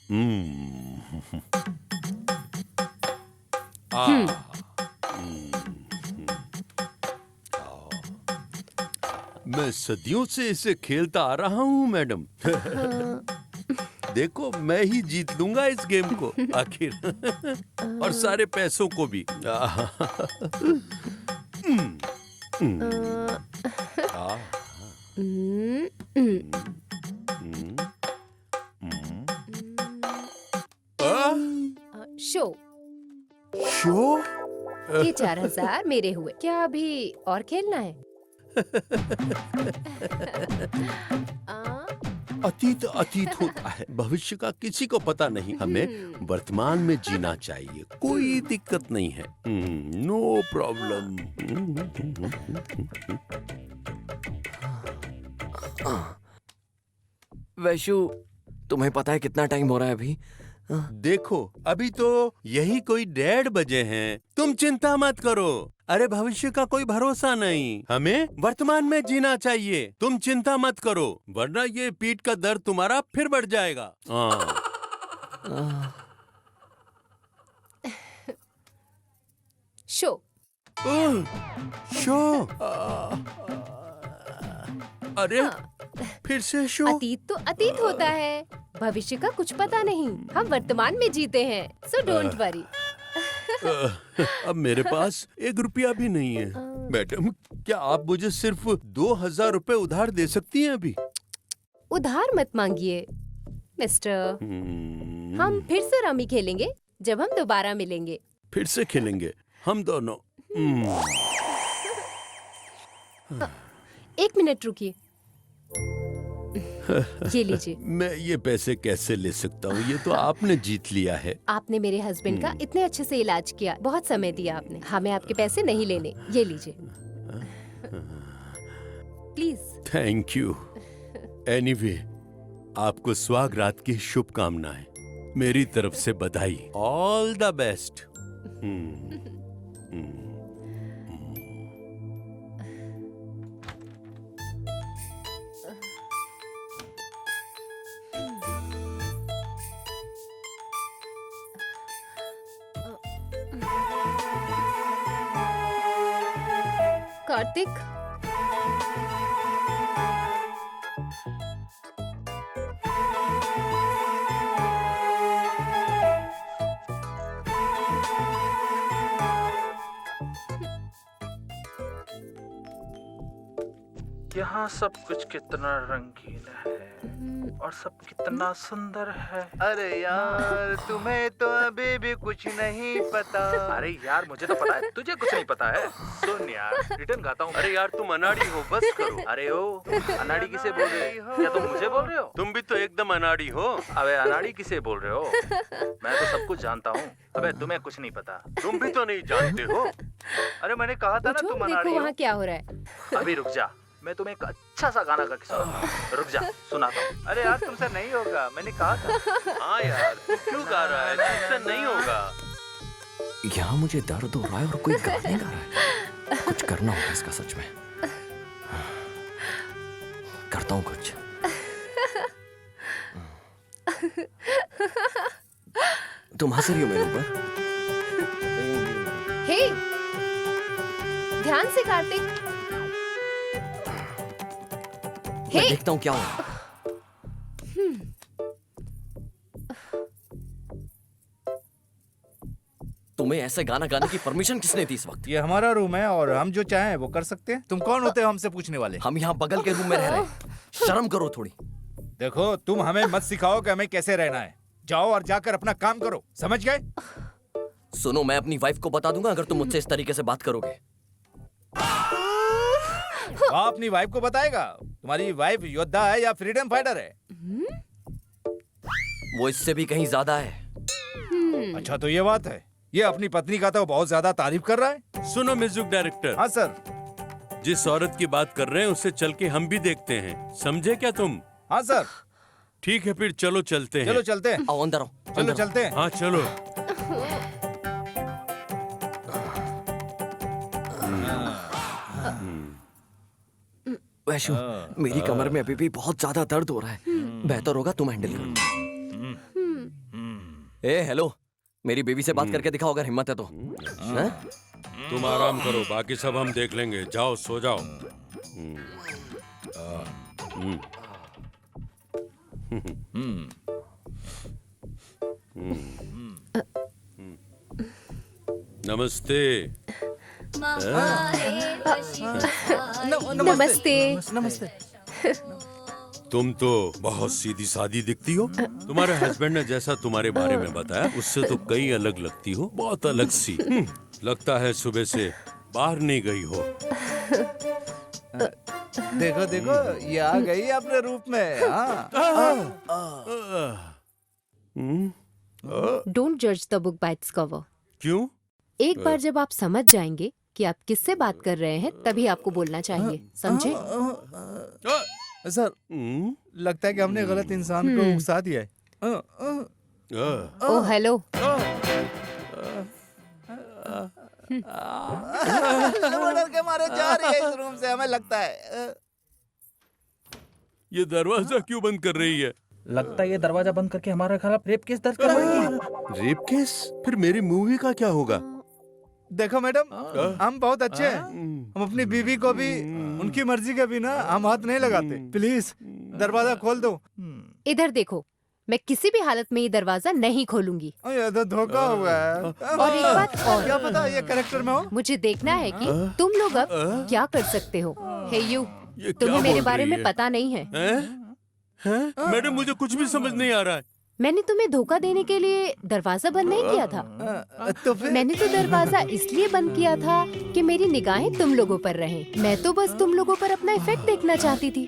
मैं सदियों से इसे खेलता आ रहा हूँ मैडम। देखो, मैं ही जीत लूंगा इस गेम को आखिर, और सारे पैसों को भी। Show show? ये 4000 मेरे हुए। क्या अभी और खेलना है? अतीत अतीत होता है, भविष्य का किसी को पता नहीं। हमें वर्तमान में जीना चाहिए, कोई दिक्कत नहीं है। No problem. वैशु, तुम्हें पता है कितना टाइम हो रहा है अभी? देखो अभी तो यही कोई 1:30 बजे हैं। तुम चिंता मत करो। अरे भविष्य का कोई भरोसा नहीं, हमें वर्तमान में जीना चाहिए। तुम चिंता मत करो, वरना ये पीठ का दर्द तुम्हारा फिर बढ़ जाएगा। शो। शो। अरे फिर से शो। अतीत तो अतीत होता है, भविष्य का कुछ पता नहीं। हम वर्तमान में जीते हैं, सो डोंट वरी। अब मेरे पास 1 रुपया भी नहीं है। मैडम, क्या आप मुझे सिर्फ 2000 रुपए उधार दे सकती हैं अभी? उधार मत मांगिए मिस्टर। हम फिर से रमी खेलेंगे जब हम दोबारा मिलेंगे। फिर से खेलेंगे हम दोनों। 1 मिनट रुकिए। ये लीजिए। मैं ये पैसे कैसे ले सकता हूँ? ये तो आपने जीत लिया है। आपने मेरे हस्बैंड का इतने अच्छे से इलाज किया, बहुत समय दिया आपने। हमें आपके पैसे नहीं लेने। ये लीजिए प्लीज। Thank you. एनीवे, आपको स्वागरात की शुभकामनाएं। मेरी तरफ से बधाई। All the best. कार्तिक, यहाँ सब कुछ कितना रंगीन है और सब कितना सुंदर है। अरे यार, तुम्हें तो अभी भी कुछ नहीं पता। अरे यार, मुझे तो पता है, तुझे कुछ नहीं पता है। सुन यार, रिटर्न गाता हूँ। अरे यार, तुम अनाड़ी हो, बस करो। अरे ओ, अनाड़ी किसे बोल रहे हो? क्या तुम मुझे बोल रहे हो? तुम भी तो एकदम अनाड़ी हो। अबे अनाड़ी किसे बोल रहे हो? मैं तो सब कुछ जानता हूँ। अबे तुम्हें कुछ नहीं पता। तुम भी तो नहीं जानते हो। अरे मैंने कहा था ना तुम अनाड़ी देखो हो। वहाँ क्या हो रहा है। अभी रुक जा, मैं तुम्हें एक अच्छा सा गाना गा के सुनाता। रुक जा, सुनाता हूँ। अरे यार, तुमसे नहीं होगा, मैंने कहा था। हाँ यार, तू क्यों गा रहा है? तुमसे नहीं होगा। यहाँ मुझे दर्द हो रहा है और कोई गाने गा रहा है। कुछ करना होगा इसका सच में। करता हूँ कुछ। तुम हंस रही हो मेरे ऊपर? हे, ध्यान से कार्तिक। मैं देखता हूँ क्या हो। तुम्हें ऐसे गाना गाने की परमिशन किसने दी इस वक्त? ये हमारा रूम है और हम जो चाहें वो कर सकते हैं। तुम कौन होते हो हमसे पूछने वाले? हम यहाँ बगल के रूम में रह रहे हैं। शर्म करो थोड़ी। देखो, तुम हमें मत सिखाओ कि हमें कैसे रहना है। जाओ और जाकर अपना काम करो, समझ गए? सुनो, मैं अपनी वाइफ को बता दूंगा अगर तुम मुझसे इस तरीके से बात करोगे। अपनी वाइफ को बताएगा? तुम्हारी वाइफ योद्धा है या फ्रीडम फाइटर है? वो इससे भी कहीं ज्यादा है। अच्छा, तो ये बात है। ये अपनी पत्नी का तो बहुत ज्यादा तारीफ कर रहा है। सुनो म्यूजिक डायरेक्टर। हाँ सर। जिस औरत की बात कर रहे हैं उससे चल के हम भी देखते हैं, समझे क्या तुम? हाँ सर। ठीक है, फिर चलो चलते हैं। चलो चलते हैं। आओ अंदर आओ। चलो चलते हैं। हाँ चलो। वैशु, मेरी कमर में अभी भी बहुत ज्यादा दर्द हो रहा है। बेहतर होगा तुम हैंडल करो। ए हेलो, मेरी बेबी से बात करके दिखाओ अगर हिम्मत है तो। हैं? तुम आराम करो, बाकी सब हम देख लेंगे। जाओ सो जाओ। नमस्ते। नमस्ते। नमस्ते। तुम तो बहुत सीधी सादी दिखती हो। तुम्हारे हस्बैंड ने जैसा तुम्हारे बारे में बताया उससे तो कई अलग लगती हो, बहुत अलग सी। लगता है सुबह से बाहर नहीं गई हो। देखो देखो, ये आ गई अपने रूप में। डोंट जज the book by its cover. क्यों? एक बार जब आप समझ जाएंगे कि आप किससे बात कर रहे हैं, तभी आपको बोलना चाहिए, समझे? सर हम्म, लगता है कि हमने गलत इंसान को उकसा दिया है। ओ हेलो। वो डर के मारे जा रही है इस रूम से, हमें लगता है। ये दरवाजा क्यों बंद कर रही है? लगता है ये दरवाजा बंद करके हमारे खिलाफ रेप केस दर्ज करवाएगी। Rape case? फिर मेरी मूवी का क्या होगा? देखो मैडम, हम बहुत अच्छे हैं। हम्म, हम अपनी बीवी को भी उनकी मर्जी के बिना हम हाथ नहीं लगाते। प्लीज दरवाजा खोल दो। इधर देखो, मैं किसी भी हालत में ये दरवाजा नहीं खोलूंगी। ये तो धोखा हुआ है। और एक बात और, क्या पता ये कैरेक्टर में हो। मुझे देखना है कि तुम लोग अब क्या कर सकते हो। हे यू, ये क्या तुम्हें मेरे बोल बारे रही में है? पता नहीं है। हैं? मैडम मुझे कुछ भी समझ नहीं आ रहा है। मैंने तुम्हें धोखा देने के लिए दरवाजा बंद नहीं किया था। तो फिर मैंने तो दरवाजा इसलिए बंद किया था कि मेरी निगाहें तुम लोगों पर रहें। मैं तो बस तुम लोगों पर अपना इफेक्ट देखना चाहती थी।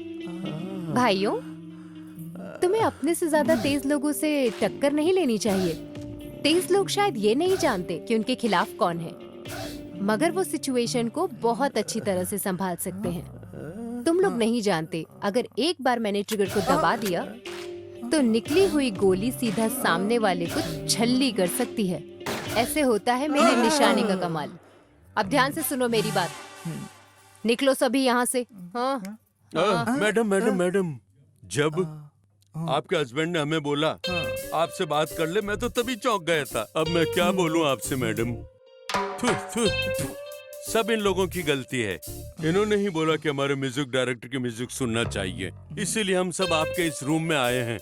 भाइयों, तुम्हें अपने से ज्यादा तेज लोगों से टक्कर नहीं लेनी चाहिए। तेज लोग शायद ये नहीं जानते कि उनके खिलाफ कौन है, मगर वो सिचुएशन को बहुत अच्छी तरह से संभाल सकते हैं। तुम लोग नहीं जानते, अगर एक बार मैंने ट्रिगर को दबा दिया तो निकली हुई गोली सीधा सामने वाले को छल्ली कर सकती है। ऐसे होता है मेरी निशाने का कमाल। अब ध्यान से सुनो मेरी बात। निकलो सभी यहाँ से। हाँ। मैडम, जब आपके हस्बैंड ने हमें बोला आपसे बात कर ले, मैं तो तभी चौंक गया था। अब मैं क्या बोलूं आपसे मैडम? थू, थू, थू। सब इन लोगों की गलती है। इन्होंने ही बोला कि हमारे म्यूजिक डायरेक्टर की म्यूजिक सुनना चाहिए, इसीलिए हम सब आपके इस रूम में आए हैं।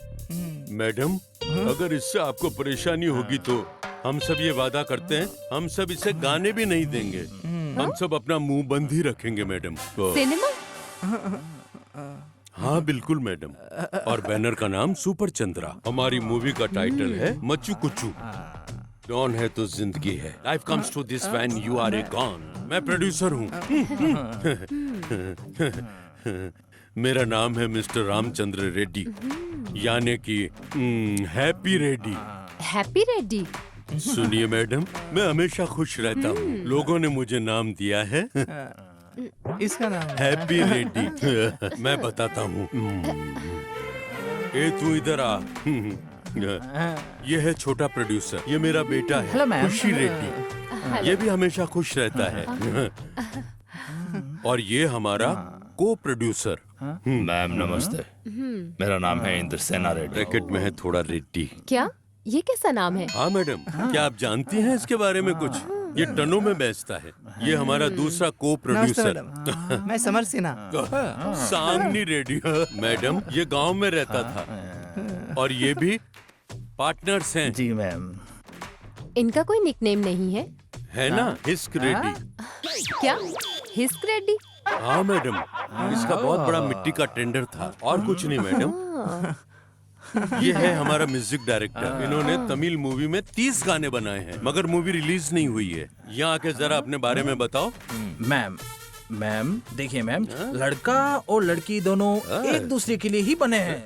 मैडम, अगर इससे आपको परेशानी होगी तो हम सब ये वादा करते हैं, हम सब इसे गाने भी नहीं देंगे। हम सब अपना मुंह बंद ही रखेंगे मैडम। सिनेमा? हाँ बिल्कुल मैडम। और बैनर का नाम सुपर चंद्रा। हमारी मूवी का टाइटल है मच्चू कुच्चू। डॉन है तो जिंदगी है। Life comes to this when you are a gone. मैं प्रोड्यूसर हूँ। मेरा नाम है मिस्टर रामचंद्र रेड्डी, यानी कि हैप्पी रेड्डी। हैप्पी रेड्डी? सुनिए मैडम, मैं हमेशा खुश रहता हूँ। लोगों ने मुझे नाम दिया है इसका नाम हैप्पी रेड्डी। मैं बताता हूँ। ए तू इधर आ। ये है छोटा प्रोड्यूसर, ये मेरा बेटा है खुशी रेड्डी। ये भी हमेशा खुश रहता है। और ये हमारा को प्रोड्यूसर। मैम नमस्ते, मेरा नाम है इंद्र सेना रेड्डी। ब्रैकेट में है थोड़ा रेड्डी। क्या ये कैसा नाम है? हाँ मैडम, क्या आप जानती हैं इसके बारे में कुछ? ये टनों में बेचता है। ये हमारा दूसरा को प्रोड्यूसर। मैं समर सिन्हा। सामनी रेड्डी। मैडम, ये गांव में रहता था और ये भी पार्टनर्स हैं। जी मैम। इनका कोई निकनेम नहीं है? है ना, हिस्क रेड्डी। क्या हिस्क रेड्डी? हाँ मैडम, इसका बहुत बड़ा मिट्टी का टेंडर था और कुछ नहीं मैडम। ये है हमारा म्यूजिक डायरेक्टर। इन्होंने तमिल मूवी में 30 गाने बनाए हैं, मगर मूवी रिलीज नहीं हुई है। यहाँ आके जरा अपने बारे में बताओ। मैम देखिए मैम, लड़का और लड़की दोनों एक दूसरे के लिए ही बने हैं।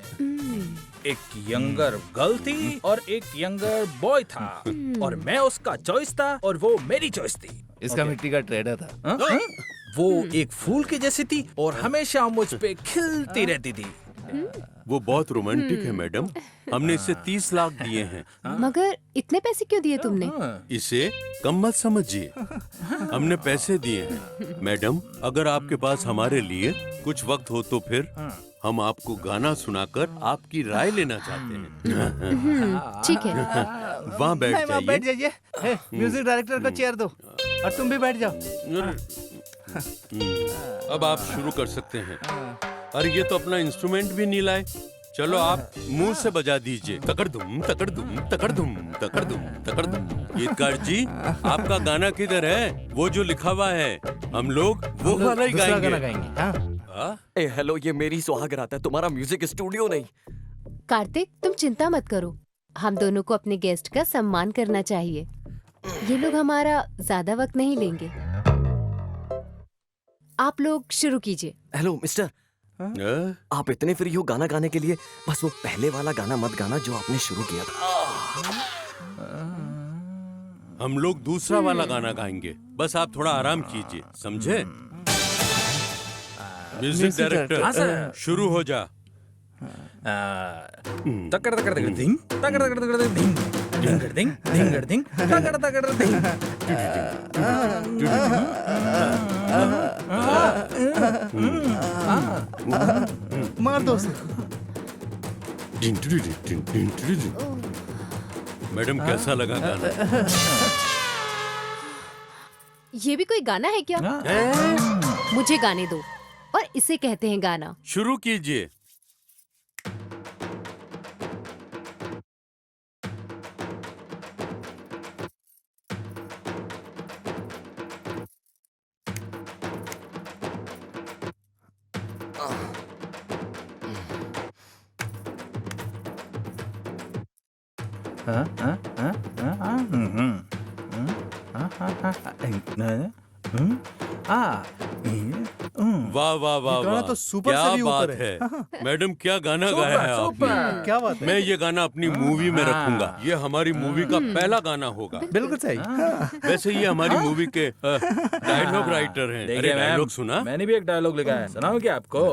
एक यंगर गर्ल थी और एक यंगर बॉय था, और मैं उसका चॉइस था और वो मेरी चॉइस थी। इसका मिट्टी का ट्रेडर था। वो एक फूल की जैसी थी और हमेशा मुझ पे खिलती रहती थी। वो बहुत रोमांटिक है मैडम। हमने इसे 30 लाख दिए हैं। मगर इतने पैसे क्यों दिए तुमने? इसे कम मत समझिए, हमने पैसे दिए हैं। मैडम, अगर आपके पास हमारे लिए कुछ वक्त हो तो फिर हम आपको गाना सुनाकर आपकी राय लेना चाहते हैं। ठीक है। वहाँ बैठ जाइए। जाइए। म्यूजिक डायरेक्टर को चेयर दो और तुम भी बैठ जाओ। अब आप शुरू कर सकते हैं। अरे ये तो अपना इंस्ट्रूमेंट भी नहीं लाए। चलो आप मुंह से बजा दीजिए। तकड़ दुम तकड़ दुम तकड़ दुम तकड़ दुम तकड़ दुम। गीतकार जी, आपका गाना किधर है? वो जो लिखा हुआ है, हम लोग वो वाला ही दूसरा गाना गाएंगे। हाँ? ए हेलो, ये मेरी सुहाग रात है, तुम्हारा म्यूजिक स्टूडियो नहीं। कार्तिक, तुम चिंता मत करो। हम दोनों को अपने गेस्ट का सम्मान करना चाहिए। ये लोग हमारा ज्यादा वक्त नहीं लेंगे। आप लोग शुरू कीजिए। हेलो मिस्टर, आप इतने फ्री हो गाना गाने के लिए? बस वो पहले वाला गाना मत गाना जो आपने शुरू किया था। हम लोग दूसरा वाला गाना गाएंगे, बस आप थोड़ा आराम कीजिए, समझे? म्यूजिक डायरेक्टर, हाँ, सर। शुरू हो जा। तकड़ तकड़ तकड़ धिंग, तकड़ तकड़ तकड़ धिंग, धिंगड़ धिंग, धिंगड़ धिंग, तकड़ तकड़ धिंग। मार दो उसे। मैडम कैसा लगा गाना? ये भी कोई गाना है क्या? मुझे गाने दो, और इसे कहते हैं गाना। शुरू कीजिए। वाह वाह वाह गाना वाह, तो सुपर क्या से भी बात ऊपर है। मैडम क्या गाना गाया है आपने। क्या बात है? मैं ये गाना अपनी मूवी में रखूंगा। ये हमारी मूवी का पहला गाना होगा। बिल्कुल सही। वैसे ये हमारी मूवी के डायलॉग राइटर हैं। अरे देखिए मैम, डायलॉग सुना? मैंने भी एक डायलॉग लिखा है, सुनाऊं क्या आपको?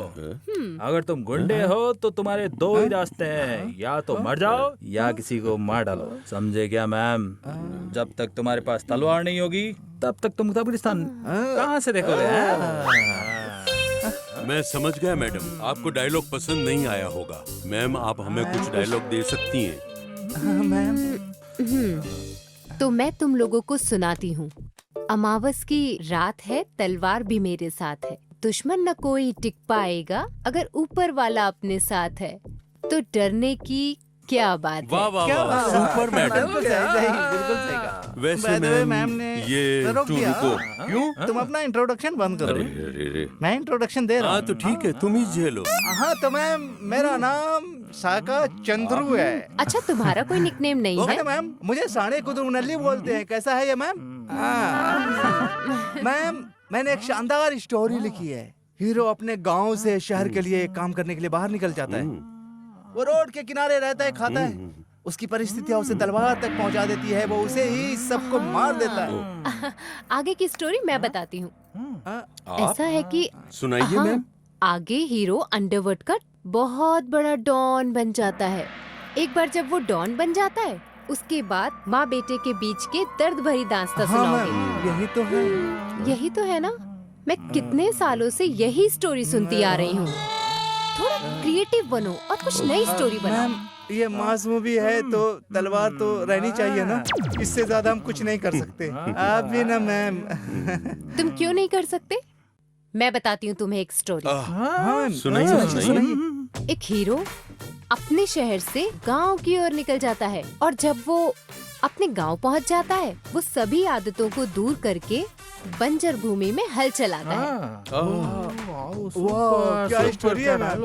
अगर तुम गुंडे हो तो तुम्हारे दो ही रास्ते हैं, या तो मर जाओ या किसी को मार डालो। समझे क्या मैम? जब तक तुम्हारे पास तलवार नहीं होगी तब तक तुम कब्रिस्तान कहाँ से देखोगे? मैं समझ गया मैडम, आपको डायलॉग पसंद नहीं आया होगा। मैम आप हमें कुछ डायलॉग दे सकती हैं? तो मैं तुम लोगों को सुनाती हूँ। अमावस की रात है, तलवार भी मेरे साथ है, दुश्मन न कोई टिक पाएगा अगर ऊपर वाला अपने साथ है, तो डरने की क्या बात वाह है। वाह वाह, सुपर मैडम। बिल्कुल सही कहा। वैसे By the way, ma'am ma'am ने ये रोक तुम दिया। रुको। क्यों? तुम अपना इंट्रोडक्शन बंद करो। अरे मैं इंट्रोडक्शन दे रहा हाँ हूँ। तो ठीक है, तुम ही झेलो। हाँ तो मैम, मेरा नाम साका चंद्रू है। अच्छा, तुम्हारा कोई निकनेम नहीं है? ओके मैम, मुझे साणे कुदुरनल्ली बोलते हैं। कैसा है ये मैम? मैम मैंने एक शानदार स्टोरी लिखी है। हीरो अपने गांव से शहर के लिए काम करने के लिए बाहर निकल जाता है। वो रोड के किनारे रहता है, खाता है। उसकी परिस्थितियां उसे तलवार तक पहुंचा देती है, वो उसे ही सबको मार देता है। आगे की स्टोरी मैं बताती हूँ। आप ऐसा है कि सुनाइए हाँ, मैम। आगे हीरो अंडरवर्ल्ड का बहुत बड़ा डॉन बन जाता है। एक बार जब वो डॉन बन जाता है, उसके बाद माँ बेटे के बीच के दर्द भरी दास्तां हाँ सुनाओगे। मैम, यही तो है। यही तो है ना। मैं कितने सालों से यही स्टोरी सुनती आ रही हूँ। थोड़ा क्रिएटिव बनो और कुछ नई स्टोरी बनाओ। मैम ये मास मूवी है तो तलवार तो रहनी चाहिए ना। इससे ज्यादा हम कुछ नहीं कर सकते। आप भी ना मैम। तुम क्यों नहीं कर सकते? मैं बताती हूँ तुम्हें एक स्टोरी। हाँ, सुनाइए सुनाइए। एक हीरो अपने शहर से गांव की ओर निकल जाता है, और जब वो अपने गांव पहुंच जाता है, वो सभी आदतों को दूर करके बंजर भूमि में हल चलाता है, वाह, क्या स्टोरी है मैम।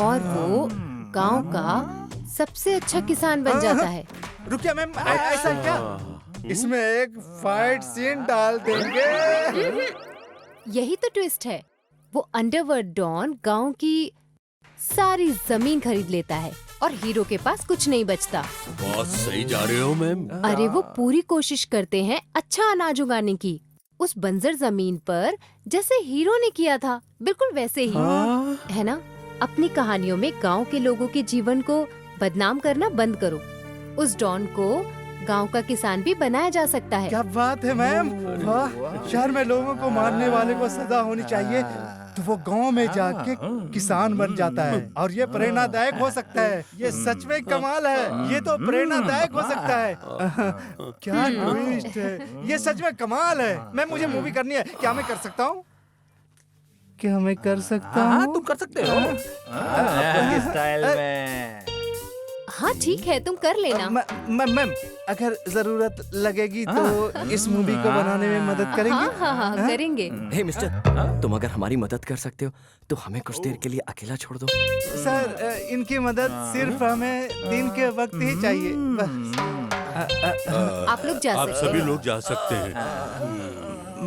और वो गांव का सबसे अच्छा किसान बन जाता है। रुकिए मैम, ऐसा क्या? इसमें एक फाइट सीन डाल देंगे। यही तो ट्विस्ट है। वो अंडरवर्ल्ड डॉन गांव की सारी जमीन खरीद लेता है, और हीरो के पास कुछ नहीं बचता। बहुत सही जा रहे हो मैम। अरे वो पूरी कोशिश करते हैं अच्छा अनाज उगाने की, उस बंजर जमीन पर, जैसे हीरो ने किया था, बिल्कुल वैसे ही। है ना? अपनी कहानियों में गांव के लोगों के जीवन को बदनाम करना बंद करो। उस डॉन को गांव का किसान भी बनाया जा सकता है। क्या बात है मैम। वाह, शहर में लोगों को मारने वाले को सजा होनी चाहिए, तो वो गांव में जाके किसान बन जाता है, और ये प्रेरणादायक हो सकता है। ये सच में कमाल है। ये तो प्रेरणादायक हो सकता है। क्या ट्विस्ट है। ये सच में कमाल है। मैम मुझे मूवी करनी है। क्या मैं कर सकता हूँ? क्या मैं कर सकता हूँ? हाँ तुम कर सकते हो। आपके स्टाइल में। हाँ ठीक है, तुम कर लेना। मैम अगर जरूरत लगेगी तो इस मूवी को बनाने में मदद करेंगे? हाँ, करेंगे। हे मिस्टर, तुम अगर हमारी मदद कर सकते हो तो हमें कुछ देर के लिए अकेला छोड़ दो। सर इनकी मदद सिर्फ हमें दिन के वक्त ही चाहिए। आप लोग जा आप सकते सभी हैं। लोग जा सकते हैं।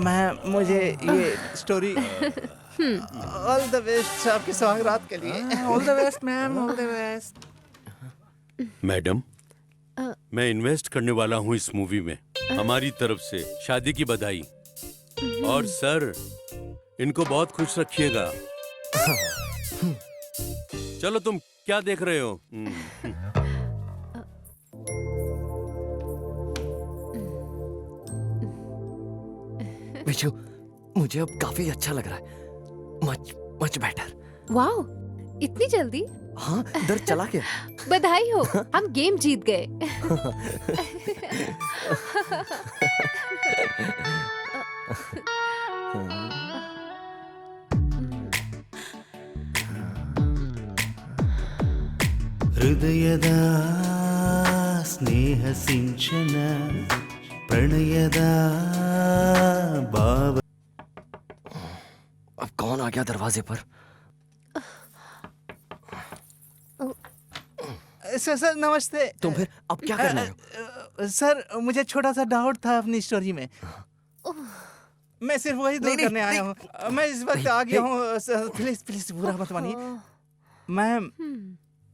मैं मुझे ये स्टोरी ऑल द बेस्ट आपके सौगात के लिए। All the best ma'am, all the best. Madam मैं इन्वेस्ट करने वाला हूँ इस मूवी में। हमारी तरफ से शादी की बधाई। और सर इनको बहुत खुश रखिएगा। चलो तुम क्या देख रहे हो? विशु, मुझे अब काफी अच्छा लग रहा है। Much much better. वाओ, इतनी जल्दी? हाँ, दर्द चला गया। बधाई हो, हम गेम जीत गए। ಹೃದಯದ ಸ್ನೇಹ ಸಿಂಚನ ಪ್ರಣಯದ ಭಾವ. अब कौन आ गया दरवाजे पर? सर नमस्ते। तुम फिर अब क्या करने हो? सर मुझे छोटा सा डाउट था अपनी स्टोरी में। मैं सिर्फ वही दूर करने आया हूँ। मैं इस वक्त आ गया हूँ। प्लीज प्लीज बुरा मत मानिए। मैम,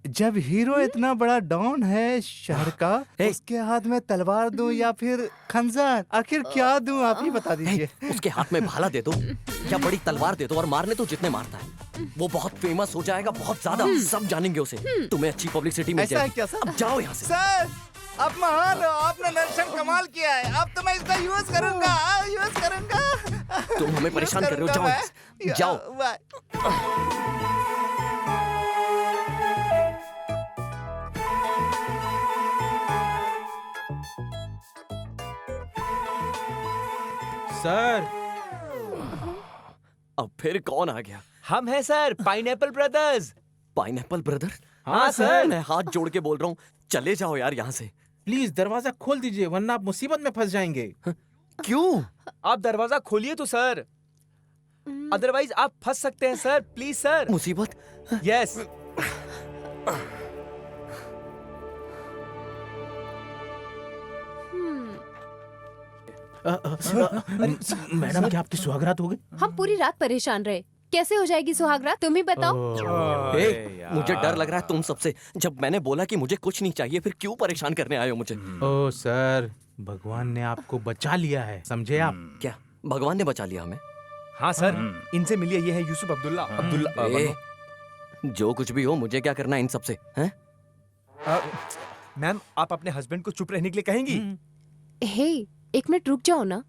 जब हीरो इतना बड़ा डॉन है शहर का, उसके हाथ में तलवार दूं या फिर खंजर, आखिर क्या दूं आप ही बता दीजिए। उसके हाथ में भाला दे दो या बड़ी तलवार दे दो और मारने तो जितने मारता है। वो बहुत फेमस हो जाएगा, बहुत ज्यादा, सब जानेंगे उसे। तुम्हें अच्छी पब्लिसिटी मिल ऐसा है जाएगी। क्या सर? अब जाओ यहाँ से। सर आप महान हो, आपने दर्शन कमाल किया है। अब तो मैं इसका यूज करूंगा। तुम हमें परेशान कर रहे हो, जाओ यहाँ से। जाओ। सर, अब फिर कौन आ गया? हम हैं sir, pineapple brothers. Pineapple brother? हाँ सर। मैं हाथ जोड़ के बोल रहा हूँ, चले जाओ यार यहाँ से। प्लीज दरवाजा खोल दीजिए, वरना आप मुसीबत में फंस जाएंगे। क्यों? आप दरवाजा खोलिए तो सर, अदरवाइज आप फंस सकते हैं सर। Please sir. मुसीबत? यस। मैडम, क्या आपकी सुहागरात हो गई? हम पूरी रात परेशान रहे। कैसे हो जाएगी सुहागरात, तुम ही बताओ। मुझे डर लग रहा है तुम सबसे। जब मैंने बोला कि मुझे कुछ नहीं चाहिए, फिर क्यों परेशान करने आए हो मुझे? ओ सर, भगवान ने आपको बचा लिया है, समझे आप? क्या भगवान ने बचा लिया हमें? हाँ सर, इनसे मिलिए, ये है यूसुफ अब्दुल्ला। ए, जो कुछ भी हो, मुझे क्या करना है इन सबसे? हैं? मैम, आप अपने हस्बैंड को चुप रहने के लिए कहेंगी? हे, एक मिनट रुक जाओ ना,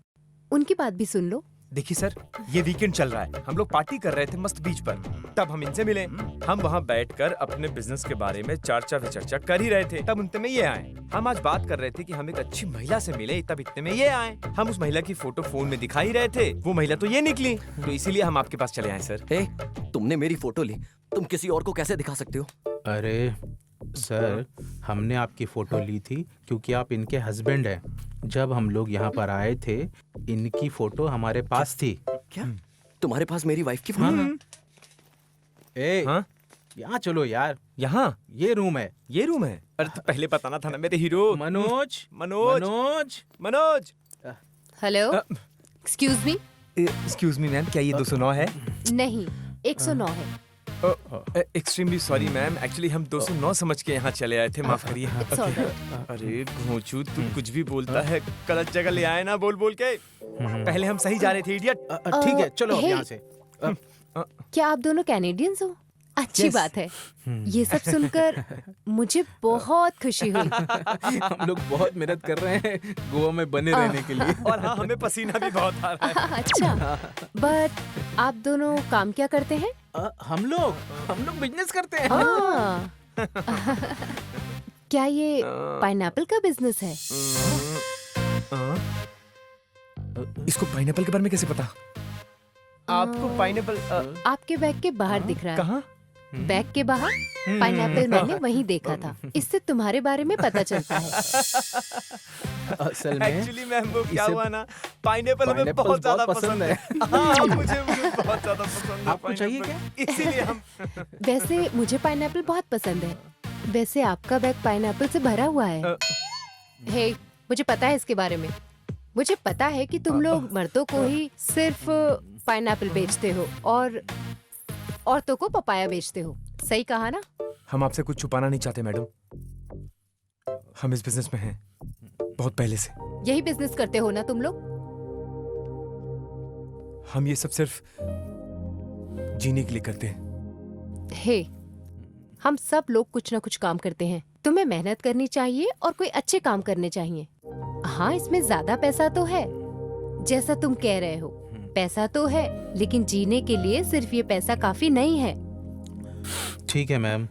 उनकी बात भी सुन लो। देखिए सर, ये वीकेंड चल रहा है, हम लोग पार्टी कर रहे थे मस्त बीच पर, तब हम इनसे मिले। हम वहाँ बैठकर अपने बिजनेस के बारे में चर्चा विचर्चा कर ही रहे थे, तब इतने में ये आए। हम आज बात कर रहे थे कि हम एक अच्छी महिला से मिले, तब इतने में ये आए। हम उस महिला की फोटो फोन में दिखा ही रहे थे, वो महिला तो ये निकली, तो इसीलिए हम आपके पास चले आए सर। तुमने मेरी फोटो ली, तुम किसी और को कैसे दिखा सकते हो? अरे सर, हमने आपकी फोटो ली थी क्योंकि आप इनके हस्बैंड हैं। जब हम लोग यहाँ पर आए थे, इनकी फोटो हमारे पास थी। क्या? तुम्हारे पास मेरी वाइफ की फोटो? यहाँ चलो यार। यहाँ? ये रूम है। ये रूम है? अरे तो पहले बताना था ना मेरे hero. Manoj. Hello, excuse me. Excuse me ma'am, क्या ये 209 है? नहीं, 109 है। एक्सट्रीमली सॉरी मैम, एक्चुअली हम 209 समझ के यहाँ चले आए थे, माफ करिए। It's all अरे घोंचू, तू कुछ भी बोलता है, गलत जगह ले आए ना बोल बोल के। पहले हम सही जा रहे थे, इडियट। ठीक है, चलो अब हे, यहाँ से। क्या आप दोनों कैनेडियंस हो? अच्छी बात है। ये सब सुनकर मुझे बहुत खुशी हुई। हम लोग बहुत मेहनत कर रहे हैं गोवा में बने रहने के लिए। और हाँ, हमें पसीना भी बहुत आ रहा है। अच्छा, बट आप दोनों काम क्या करते हैं? हम लोग बिजनेस करते हैं। क्या ये पाइनएप्पल का बिजनेस है? इसको पाइनएप्पल के बारे में कैसे पता? आपको पाइनएप्पल आपके बैग के बाहर दिख रहा है। कहाँ? बैग के बाहर पाइनएप्पल मैंने वहीं देखा था। इससे तुम्हारे बारे में पता चलता है। असल में एक्चुअली मैम, वो क्या हुआ ना, पाइनएप्पल हमें बहुत ज्यादा पसंद है। हाँ, मुझे बहुत ज्यादा पसंद है। आपको चाहिए क्या? इसीलिए हम। वैसे मुझे पाइनएप्पल बहुत पसंद है। वैसे आपका बैग पाइनएप्पल से भरा हुआ है। हे, मुझे पता है इसके बारे में। मुझे पता है कि तुम लोग मर्दों को ही सिर्फ पाइनएप्पल बेचते हो और औरतों को पपाया बेचते हो। सही कहा ना? हम आपसे कुछ छुपाना नहीं चाहते मैडम, हम इस बिजनेस में हैं बहुत पहले से। यही बिजनेस करते हो ना तुम लोग? हम ये सब सिर्फ जीने के लिए करते हैं। हे, हम सब लोग कुछ ना कुछ काम करते हैं। तुम्हें मेहनत करनी चाहिए और कोई अच्छे काम करने चाहिए। हाँ, इसमें ज्यादा पैसा तो है, जैसा तुम कह रहे हो। पैसा तो है, लेकिन जीने के लिए सिर्फ ये पैसा काफी नहीं है। ठीक है मैम,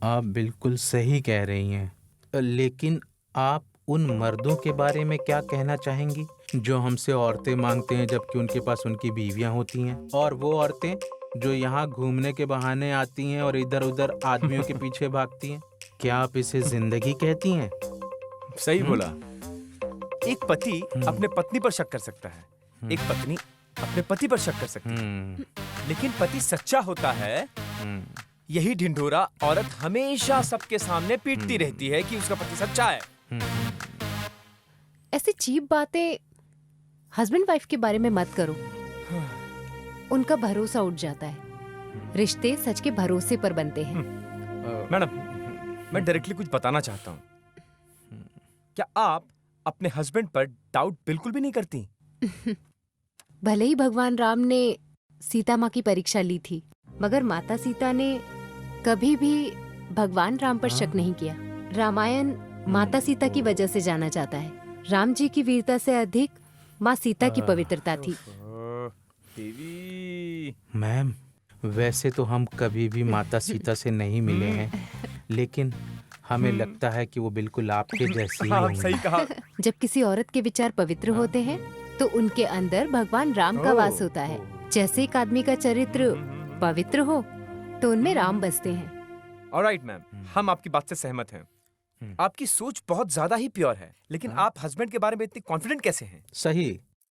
आप बिल्कुल सही कह रही हैं, लेकिन आप उन मर्दों के बारे में क्या कहना चाहेंगी जो हमसे औरतें मांगते हैं जबकि उनके पास उनकी बीवियां होती हैं, और वो औरतें जो यहाँ घूमने के बहाने आती हैं और इधर उधर आदमियों के पीछे भागती हैं? क्या आप इसे जिंदगी कहती हैं? सही बोला। एक पति अपने पत्नी पर शक कर सकता है, एक पत्नी अपने पति पर शक कर सकती है, लेकिन पति सच्चा होता है। यही ढिंढोरा औरत हमेशा सबके सामने पीटती रहती है कि उसका पति सच्चा है। ऐसी चीप बातें हस्बैंड वाइफ के बारे में मत करो, उनका भरोसा उठ जाता है। रिश्ते सच के भरोसे पर बनते हैं। मैडम, मैं डायरेक्टली कुछ बताना चाहता हूँ। क्या आप अपने हस्बैंड पर डाउट बिल्कुल भी नहीं करती? भले ही भगवान राम ने सीता माँ की परीक्षा ली थी, मगर माता सीता ने कभी भी भगवान राम पर शक नहीं किया। रामायण माता सीता की वजह से जाना जाता है। राम जी की वीरता से अधिक माँ सीता की पवित्रता थी। मैम, वैसे तो हम कभी भी माता सीता से नहीं मिले हैं, लेकिन हमें लगता है कि वो बिल्कुल आपके जैसी ही हाँ, होंगी। सही कहा। जब किसी औरत के विचार पवित्र होते हैं तो उनके अंदर भगवान राम का वास होता है। जैसे एक आदमी का चरित्र पवित्र हो तो उनमें राम बसते हैं। ऑलराइट मैम, हम आपकी बात से सहमत हैं। आपकी सोच बहुत ज्यादा ही प्योर है, लेकिन आप हस्बैंड के बारे में इतने कॉन्फिडेंट कैसे हैं? सही,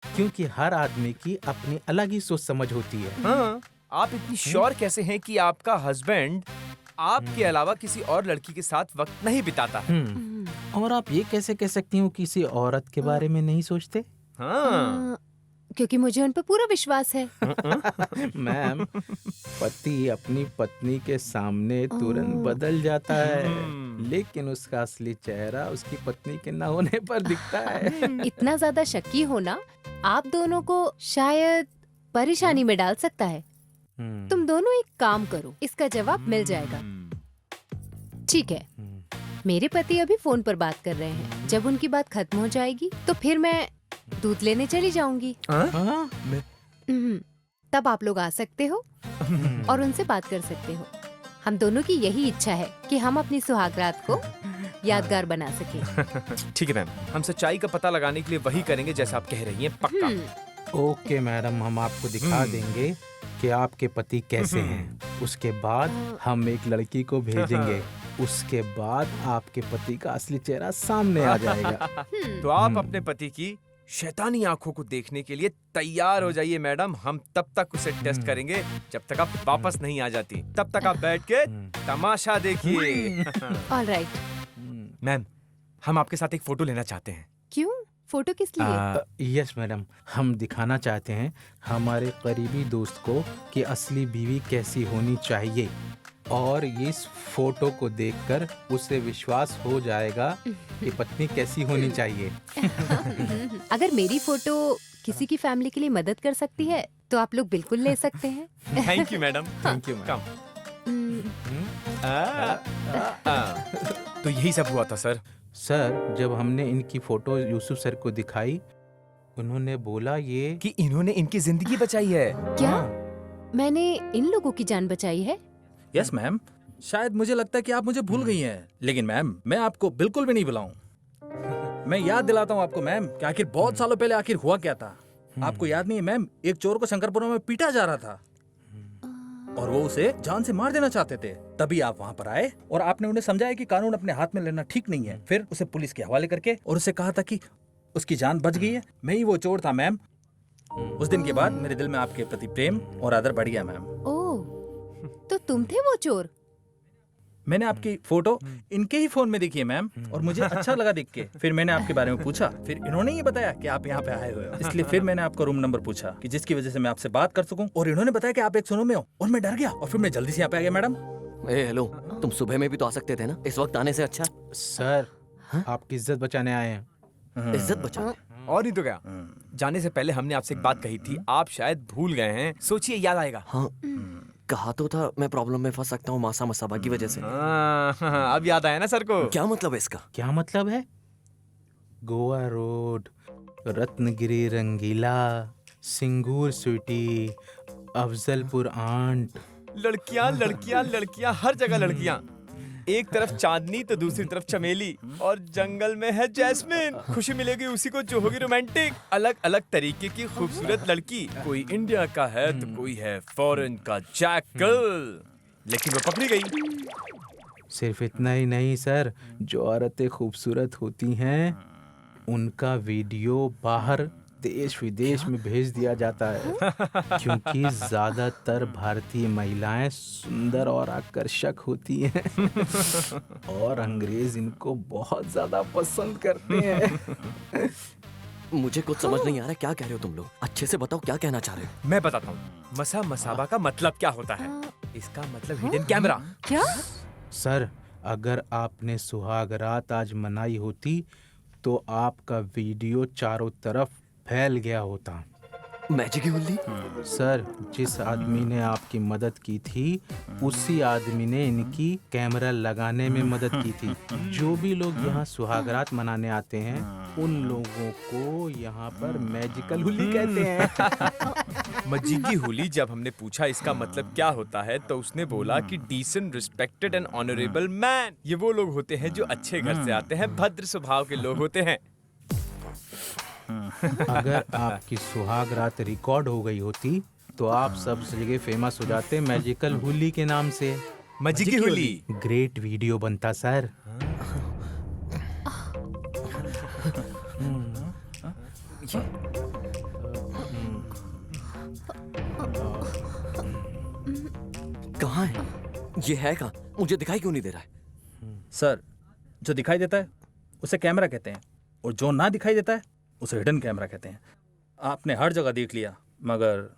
क्योंकि हर आदमी की अपनी अलग ही सोच समझ होती है। हाँ, आप इतनी श्योर कैसे हैं कि आपका हस्बैंड आपके अलावा किसी और लड़की के साथ वक्त नहीं बिताता है? और आप ये कैसे कह सकती हो किसी औरत के बारे में नहीं सोचते? हाँ, क्योंकि मुझे उन पर पूरा विश्वास है। मैम, पति अपनी पत्नी के सामने तुरंत बदल जाता है, लेकिन उसका असली चेहरा उसकी पत्नी के न होने पर दिखता है। इतना ज्यादा शक्की होना आप दोनों को शायद परेशानी में डाल सकता है। तुम दोनों एक काम करो, इसका जवाब मिल जाएगा। ठीक है, मेरे पति अभी फोन पर बात कर रहे हैं। जब उनकी बात खत्म हो जाएगी तो फिर मैं दूध लेने चली जाऊंगी। तब आप लोग आ सकते हो और उनसे बात कर सकते हो। हम दोनों की यही इच्छा है कि हम अपनी सुहागरात को यादगार बना सके। ठीक है मैम, हम सच्चाई का पता लगाने के लिए वही करेंगे जैसा आप कह रही हैं, पक्का। ओके मैडम, हम आपको दिखा देंगे कि आपके पति कैसे हैं। उसके बाद हम एक लड़की को भेजेंगे। उसके बाद आपके पति का असली चेहरा सामने आ जाएगा। तो आप अपने पति की शैतानी आंखों को देखने के लिए तैयार हो जाइए मैडम। हम तब तक उसे टेस्ट करेंगे जब तक आप वापस नहीं आ जाती। तब तक आप बैठ के तमाशा देखिए। ऑलराइट। मैम, हम आपके साथ एक फोटो लेना चाहते हैं। क्यों? फोटो किस लिए? यस मैडम, हम दिखाना चाहते हैं हमारे करीबी दोस्त को कि असली बीवी कैसी होनी चाहिए, और इस फोटो को देखकर उसे विश्वास हो जाएगा कि पत्नी कैसी होनी चाहिए। अगर मेरी फोटो किसी की फैमिली के लिए मदद कर सकती है तो आप लोग बिल्कुल ले सकते हैं। Thank you madam. Thank you madam. तो यही सब हुआ था सर। सर, जब हमने इनकी फोटो यूसुफ सर को दिखाई, उन्होंने बोला ये कि इन्होंने इनकी जिंदगी बचाई है। क्या मैंने इन लोगों की जान बचाई है? यस मैम, शायद मुझे लगता है कि आप मुझे भूल गई हैं, लेकिन मैम मैं आपको बिल्कुल भी नहीं भुलाऊं। मैं याद दिलाता हूं आपको मैम कि आखिर बहुत सालों पहले आखिर हुआ क्या था। आपको याद नहीं है मैम, एक चोर को शंकरपुरा में पीटा जा रहा था और वो उसे जान से मार देना चाहते थे। तभी आप वहाँ पर आए और आपने उन्हें समझाया कि कानून अपने हाथ में लेना ठीक नहीं है। फिर उसे पुलिस के हवाले करके और उसे कहा था कि उसकी जान बच गई है। मैं ही वो चोर था मैम। उस दिन के बाद मेरे दिल में आपके प्रति प्रेम और आदर बढ़ गया मैम। ओह, तो तुम थे वो चोर? मैंने आपकी फोटो इनके ही फोन में देखी है मैम, और मुझे अच्छा लगा देख के। फिर मैंने आपके बारे में पूछा, फिर इन्होंने ये बताया कि आप यहाँ पे आए हुए हो। इसलिए फिर मैंने आपका रूम नंबर पूछा कि जिसकी वजह से मैं आपसे बात कर सकूं, और इन्होंने बताया कि आप 109 में हो, और मैं डर गया और फिर मैं जल्दी से यहाँ पे आ गया मैडम। हेलो, तुम सुबह में भी तो आ सकते थे ना, इस वक्त आने से अच्छा। सर, आपकी इज्जत बचाने आए हैं। इज्जत बचाने? और नहीं तो क्या। जाने से पहले हमने आपसे एक बात कही थी, आप शायद भूल गए हैं। सोचिए, याद आएगा। हाँ। कहा तो था मैं प्रॉब्लम में फंस सकता हूँ मासा मसाबा की वजह से। हाँ, अब याद आया ना सर को। क्या मतलब है इसका? क्या मतलब है? गोवा रोड, रत्नगिरी रंगीला, सिंगूर स्वीटी, अफजलपुर आंट। लड़कियां लड़कियां लड़कियां, हर जगह लड़कियां। एक तरफ चांदनी तो दूसरी तरफ चमेली, और जंगल में है जैस्मिन। खुशी मिलेगी उसी को जो होगी रोमांटिक। अलग अलग तरीके की खूबसूरत लड़की, कोई इंडिया का है तो कोई है फॉरेन का जैकल, लेकिन वो पकड़ी गई। सिर्फ इतना ही नहीं सर, जो औरतें खूबसूरत होती हैं उनका वीडियो बाहर देश विदेश में भेज दिया जाता है, क्योंकि ज्यादातर भारतीय महिलाएं सुंदर और आकर्षक होती हैं और अंग्रेज इनको बहुत ज्यादा पसंद करते हैं। मुझे कुछ समझ नहीं आ रहा, क्या कह रहे हो तुम लोग? अच्छे से बताओ क्या कहना चाह रहे हो। मैं बताता हूँ मसा मसाबा का मतलब क्या होता है। इसका मतलब हिडन कैमरा। क्या? सर, अगर आपने सुहाग रात आज मनाई होती तो आपका वीडियो चारों तरफ फैल गया होता। मैजिक की गुल्ली? सर, जिस आदमी ने आपकी मदद की थी उसी आदमी ने इनकी कैमरा लगाने में मदद की थी। जो भी लोग यहाँ सुहागरात मनाने आते हैं उन लोगों को यहाँ पर मैजिकल होली कहते हैं। मजीगी होली। जब हमने पूछा इसका मतलब क्या होता है तो उसने बोला कि decent, respected and honourable man. ये वो लोग होते हैं जो अच्छे घर से आते हैं, भद्र स्वभाव के लोग होते हैं। अगर आपकी सुहाग रात रिकॉर्ड हो गई होती तो आप सब जगह फेमस हो जाते मैजिकल होली के नाम से। मजीगी होली। ग्रेट वीडियो बनता सर। कहाँ है ये? है कहाँ? मुझे दिखाई क्यों नहीं दे रहा है? सर, जो दिखाई देता है उसे कैमरा कहते हैं, और जो ना दिखाई देता है उसे हिडन कैमरा कहते हैं। आपने हर जगह देख लिया, मगर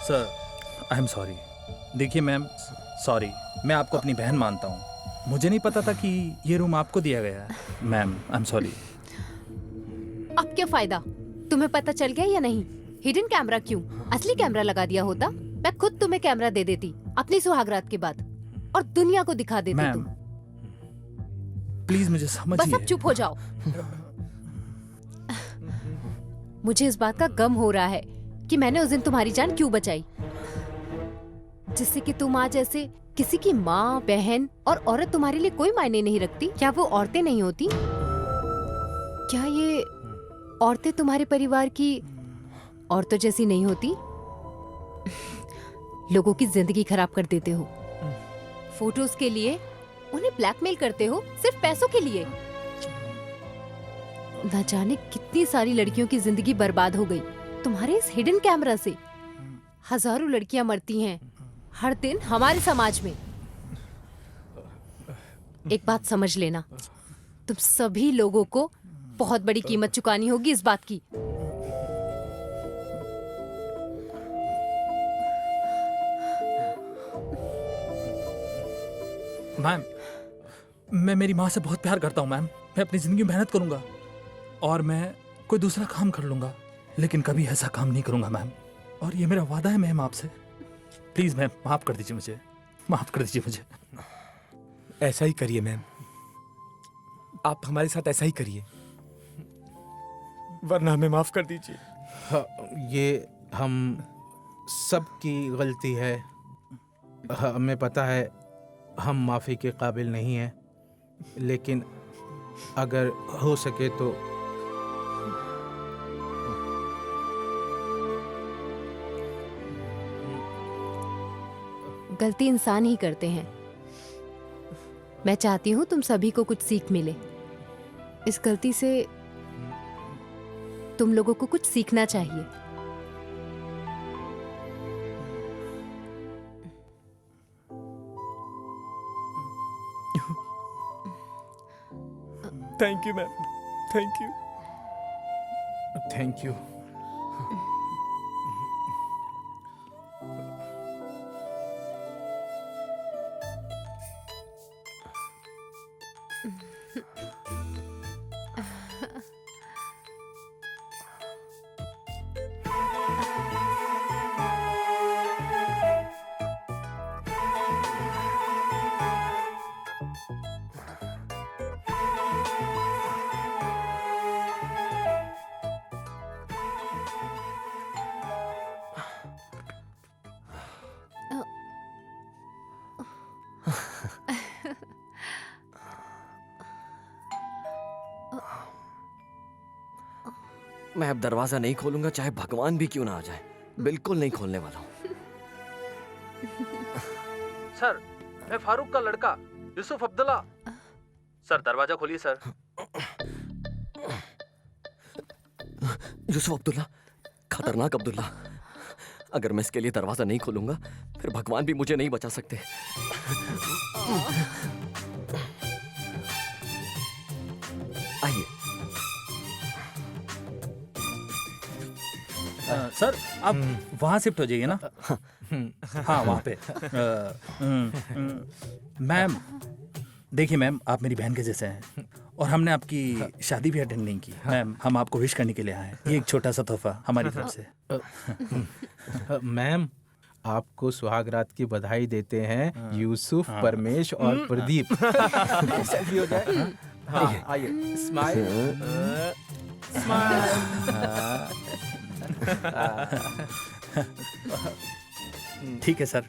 सर, आई एम सॉरी। देखिए मैम, सॉरी, मैं आपको अपनी बहन मानता हूँ। मुझे नहीं पता था कि ये रूम आपको दिया गया है। Ma'am, I am sorry. अब क्या फायदा? तुम्हें पता चल गया या नहीं? हिडन कैमरा क्यों? असली कैमरा लगा दिया होता, मैं खुद तुम्हें कैमरा दे देती अपनी सुहागरात के बाद, और दुनिया को दिखा देती मैम, तुम। प्लीज मुझे बस समझिए। अब चुप हो जाओ। मुझे इस बात का गम हो रहा है कि मैंने उस दिन तुम्हारी जान क्यों बचाई, जिससे कि तुम आज ऐसे किसी की माँ, बहन और औरत तुम्हारे लिए कोई मायने नहीं रखती। क्या वो औरतें नहीं होती? क्या ये औरतें तुम्हारे परिवार की औरतों जैसी नहीं होती? लोगों की जिंदगी खराब कर देते हो फोटोज के लिए, उन्हें ब्लैकमेल करते हो सिर्फ पैसों के लिए। न जाने कितनी सारी लड़कियों की जिंदगी बर्बाद हो गई तुम्हारे इस हिडन कैमरा से। हजारों लड़कियां मरती हैं हर दिन हमारे समाज में। एक बात समझ लेना, तुम सभी लोगों को बहुत बड़ी कीमत चुकानी होगी इस बात की। मैम, मैं मेरी माँ से बहुत प्यार करता हूँ मैम। मैं अपनी जिंदगी में मेहनत करूंगा और मैं कोई दूसरा काम कर लूंगा, लेकिन कभी ऐसा काम नहीं करूंगा मैम। और ये मेरा वादा है मैम आपसे। प्लीज मैम, माफ कर दीजिए मुझे, माफ कर दीजिए मुझे। ऐसा ही करिए मैम, आप हमारे साथ ऐसा ही करिए, वरना हमें माफ कर दीजिए। हाँ, ये हम सबकी गलती है। हमें पता है हम माफ़ी के काबिल नहीं हैं, लेकिन अगर हो सके तो गलती इंसान ही करते हैं। मैं चाहती हूँ तुम सभी को कुछ सीख मिले। इस गलती से तुम लोगों को कुछ सीखना चाहिए। Thank you ma'am, thank you. Thank you. मैं अब दरवाजा नहीं खोलूंगा, चाहे भगवान भी क्यों ना आ जाए। बिल्कुल नहीं खोलने वाला हूँ। सर, मैं फारूक का लड़का यूसुफ अब्दुल्ला। सर दरवाजा खोलिए सर। यूसुफ अब्दुल्ला, खतरनाक अब्दुल्ला। अगर मैं इसके लिए दरवाजा नहीं खोलूंगा फिर भगवान भी मुझे नहीं बचा सकते। आइए। सर आप वहाँ शिफ्ट हो जाइए ना। हाँ वहाँ पे। मैम देखिए मैम, आप मेरी बहन के जैसे हैं और हमने आपकी शादी भी अटेंड नहीं की। मैम हम आपको विश करने के लिए आए हैं। ये एक छोटा सा तोहफा हमारी तरफ से। मैम आपको सुहागरात की बधाई देते हैं यूसुफ, परमेश और प्रदीप। सेल्फी हो जाए। हाँ आइए, स्माइल ठीक है सर,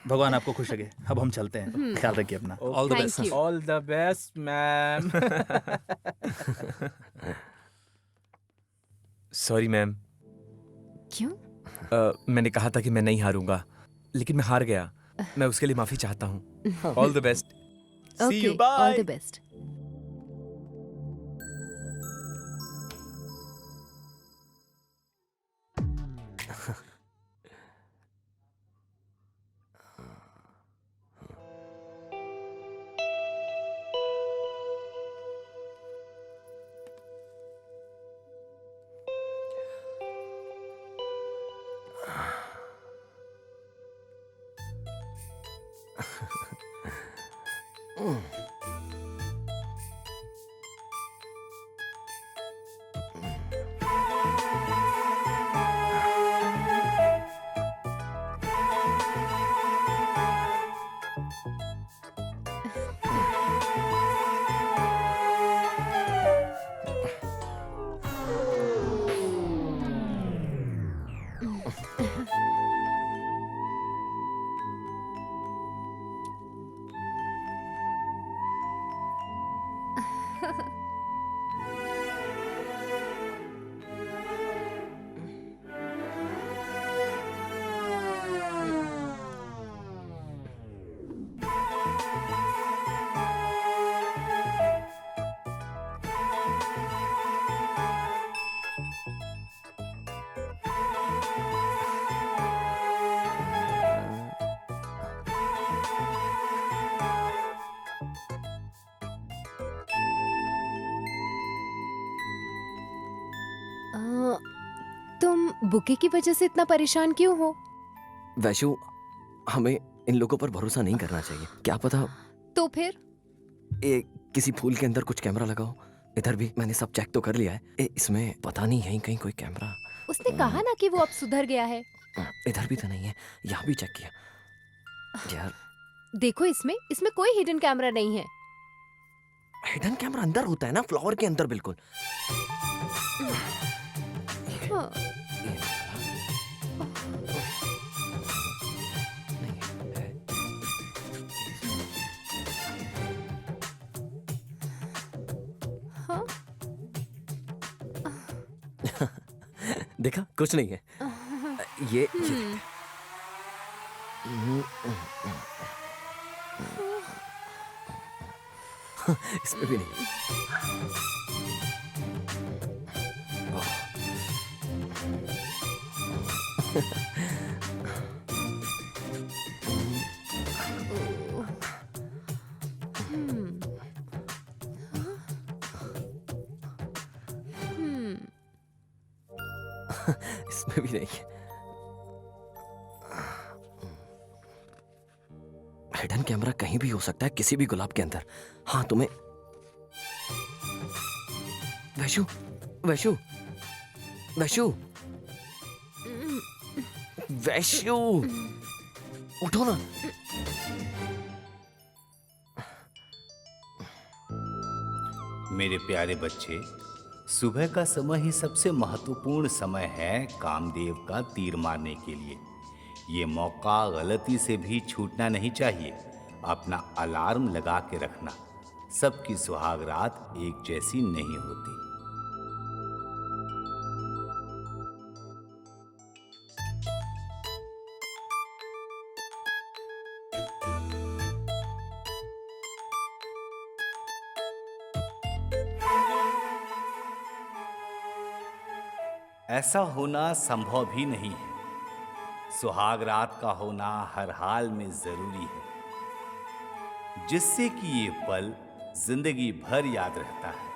भगवान आपको खुश रखे। अब हम चलते हैं, ख्याल रखिए अपना। All the best. All the best ma'am. Sorry ma'am. क्यों? मैंने कहा था कि मैं नहीं हारूंगा, लेकिन मैं हार गया। मैं उसके लिए माफी चाहता हूँ। All the best. See you, bye. All the best. तुम बुके की वजह से इतना परेशान क्यों हो? वैशु, हमें इन लोगों पर भरोसा नहीं करना चाहिए। क्या पता तो फिर? किसी फूल के अंदर कुछ कैमरा लगा हो। इधर भी मैंने सब चेक तो कर लिया है। इसमें पता नहीं यहीं कहीं कोई कैमरा। उसने कहा ना कि वो अब सुधर गया है। इधर भी तो नहीं है, यहाँ भी चेक किया। यार देखो, इसमें कोई हिडन कैमरा नहीं है। हिडन कैमरा अंदर होता है ना, फ्लावर के अंदर बिल्कुल। हाँ। हाँ? देखा, कुछ नहीं है। ये इसमें भी नहीं है। इसमें भी नहीं। हिडन कैमरा कहीं भी हो सकता है, किसी भी गुलाब के अंदर। हाँ तुम्हें वैशु, वैशु, वैशु, वैशु, उठो ना। मेरे प्यारे बच्चे, सुबह का समय ही सबसे महत्वपूर्ण समय है कामदेव का तीर मारने के लिए। ये मौका गलती से भी छूटना नहीं चाहिए। अपना अलार्म लगा के रखना। सबकी सुहाग रात एक जैसी नहीं होती। ऐसा होना संभव भी नहीं है। सुहाग रात का होना हर हाल में जरूरी है, जिससे कि ये पल जिंदगी भर याद रहता है।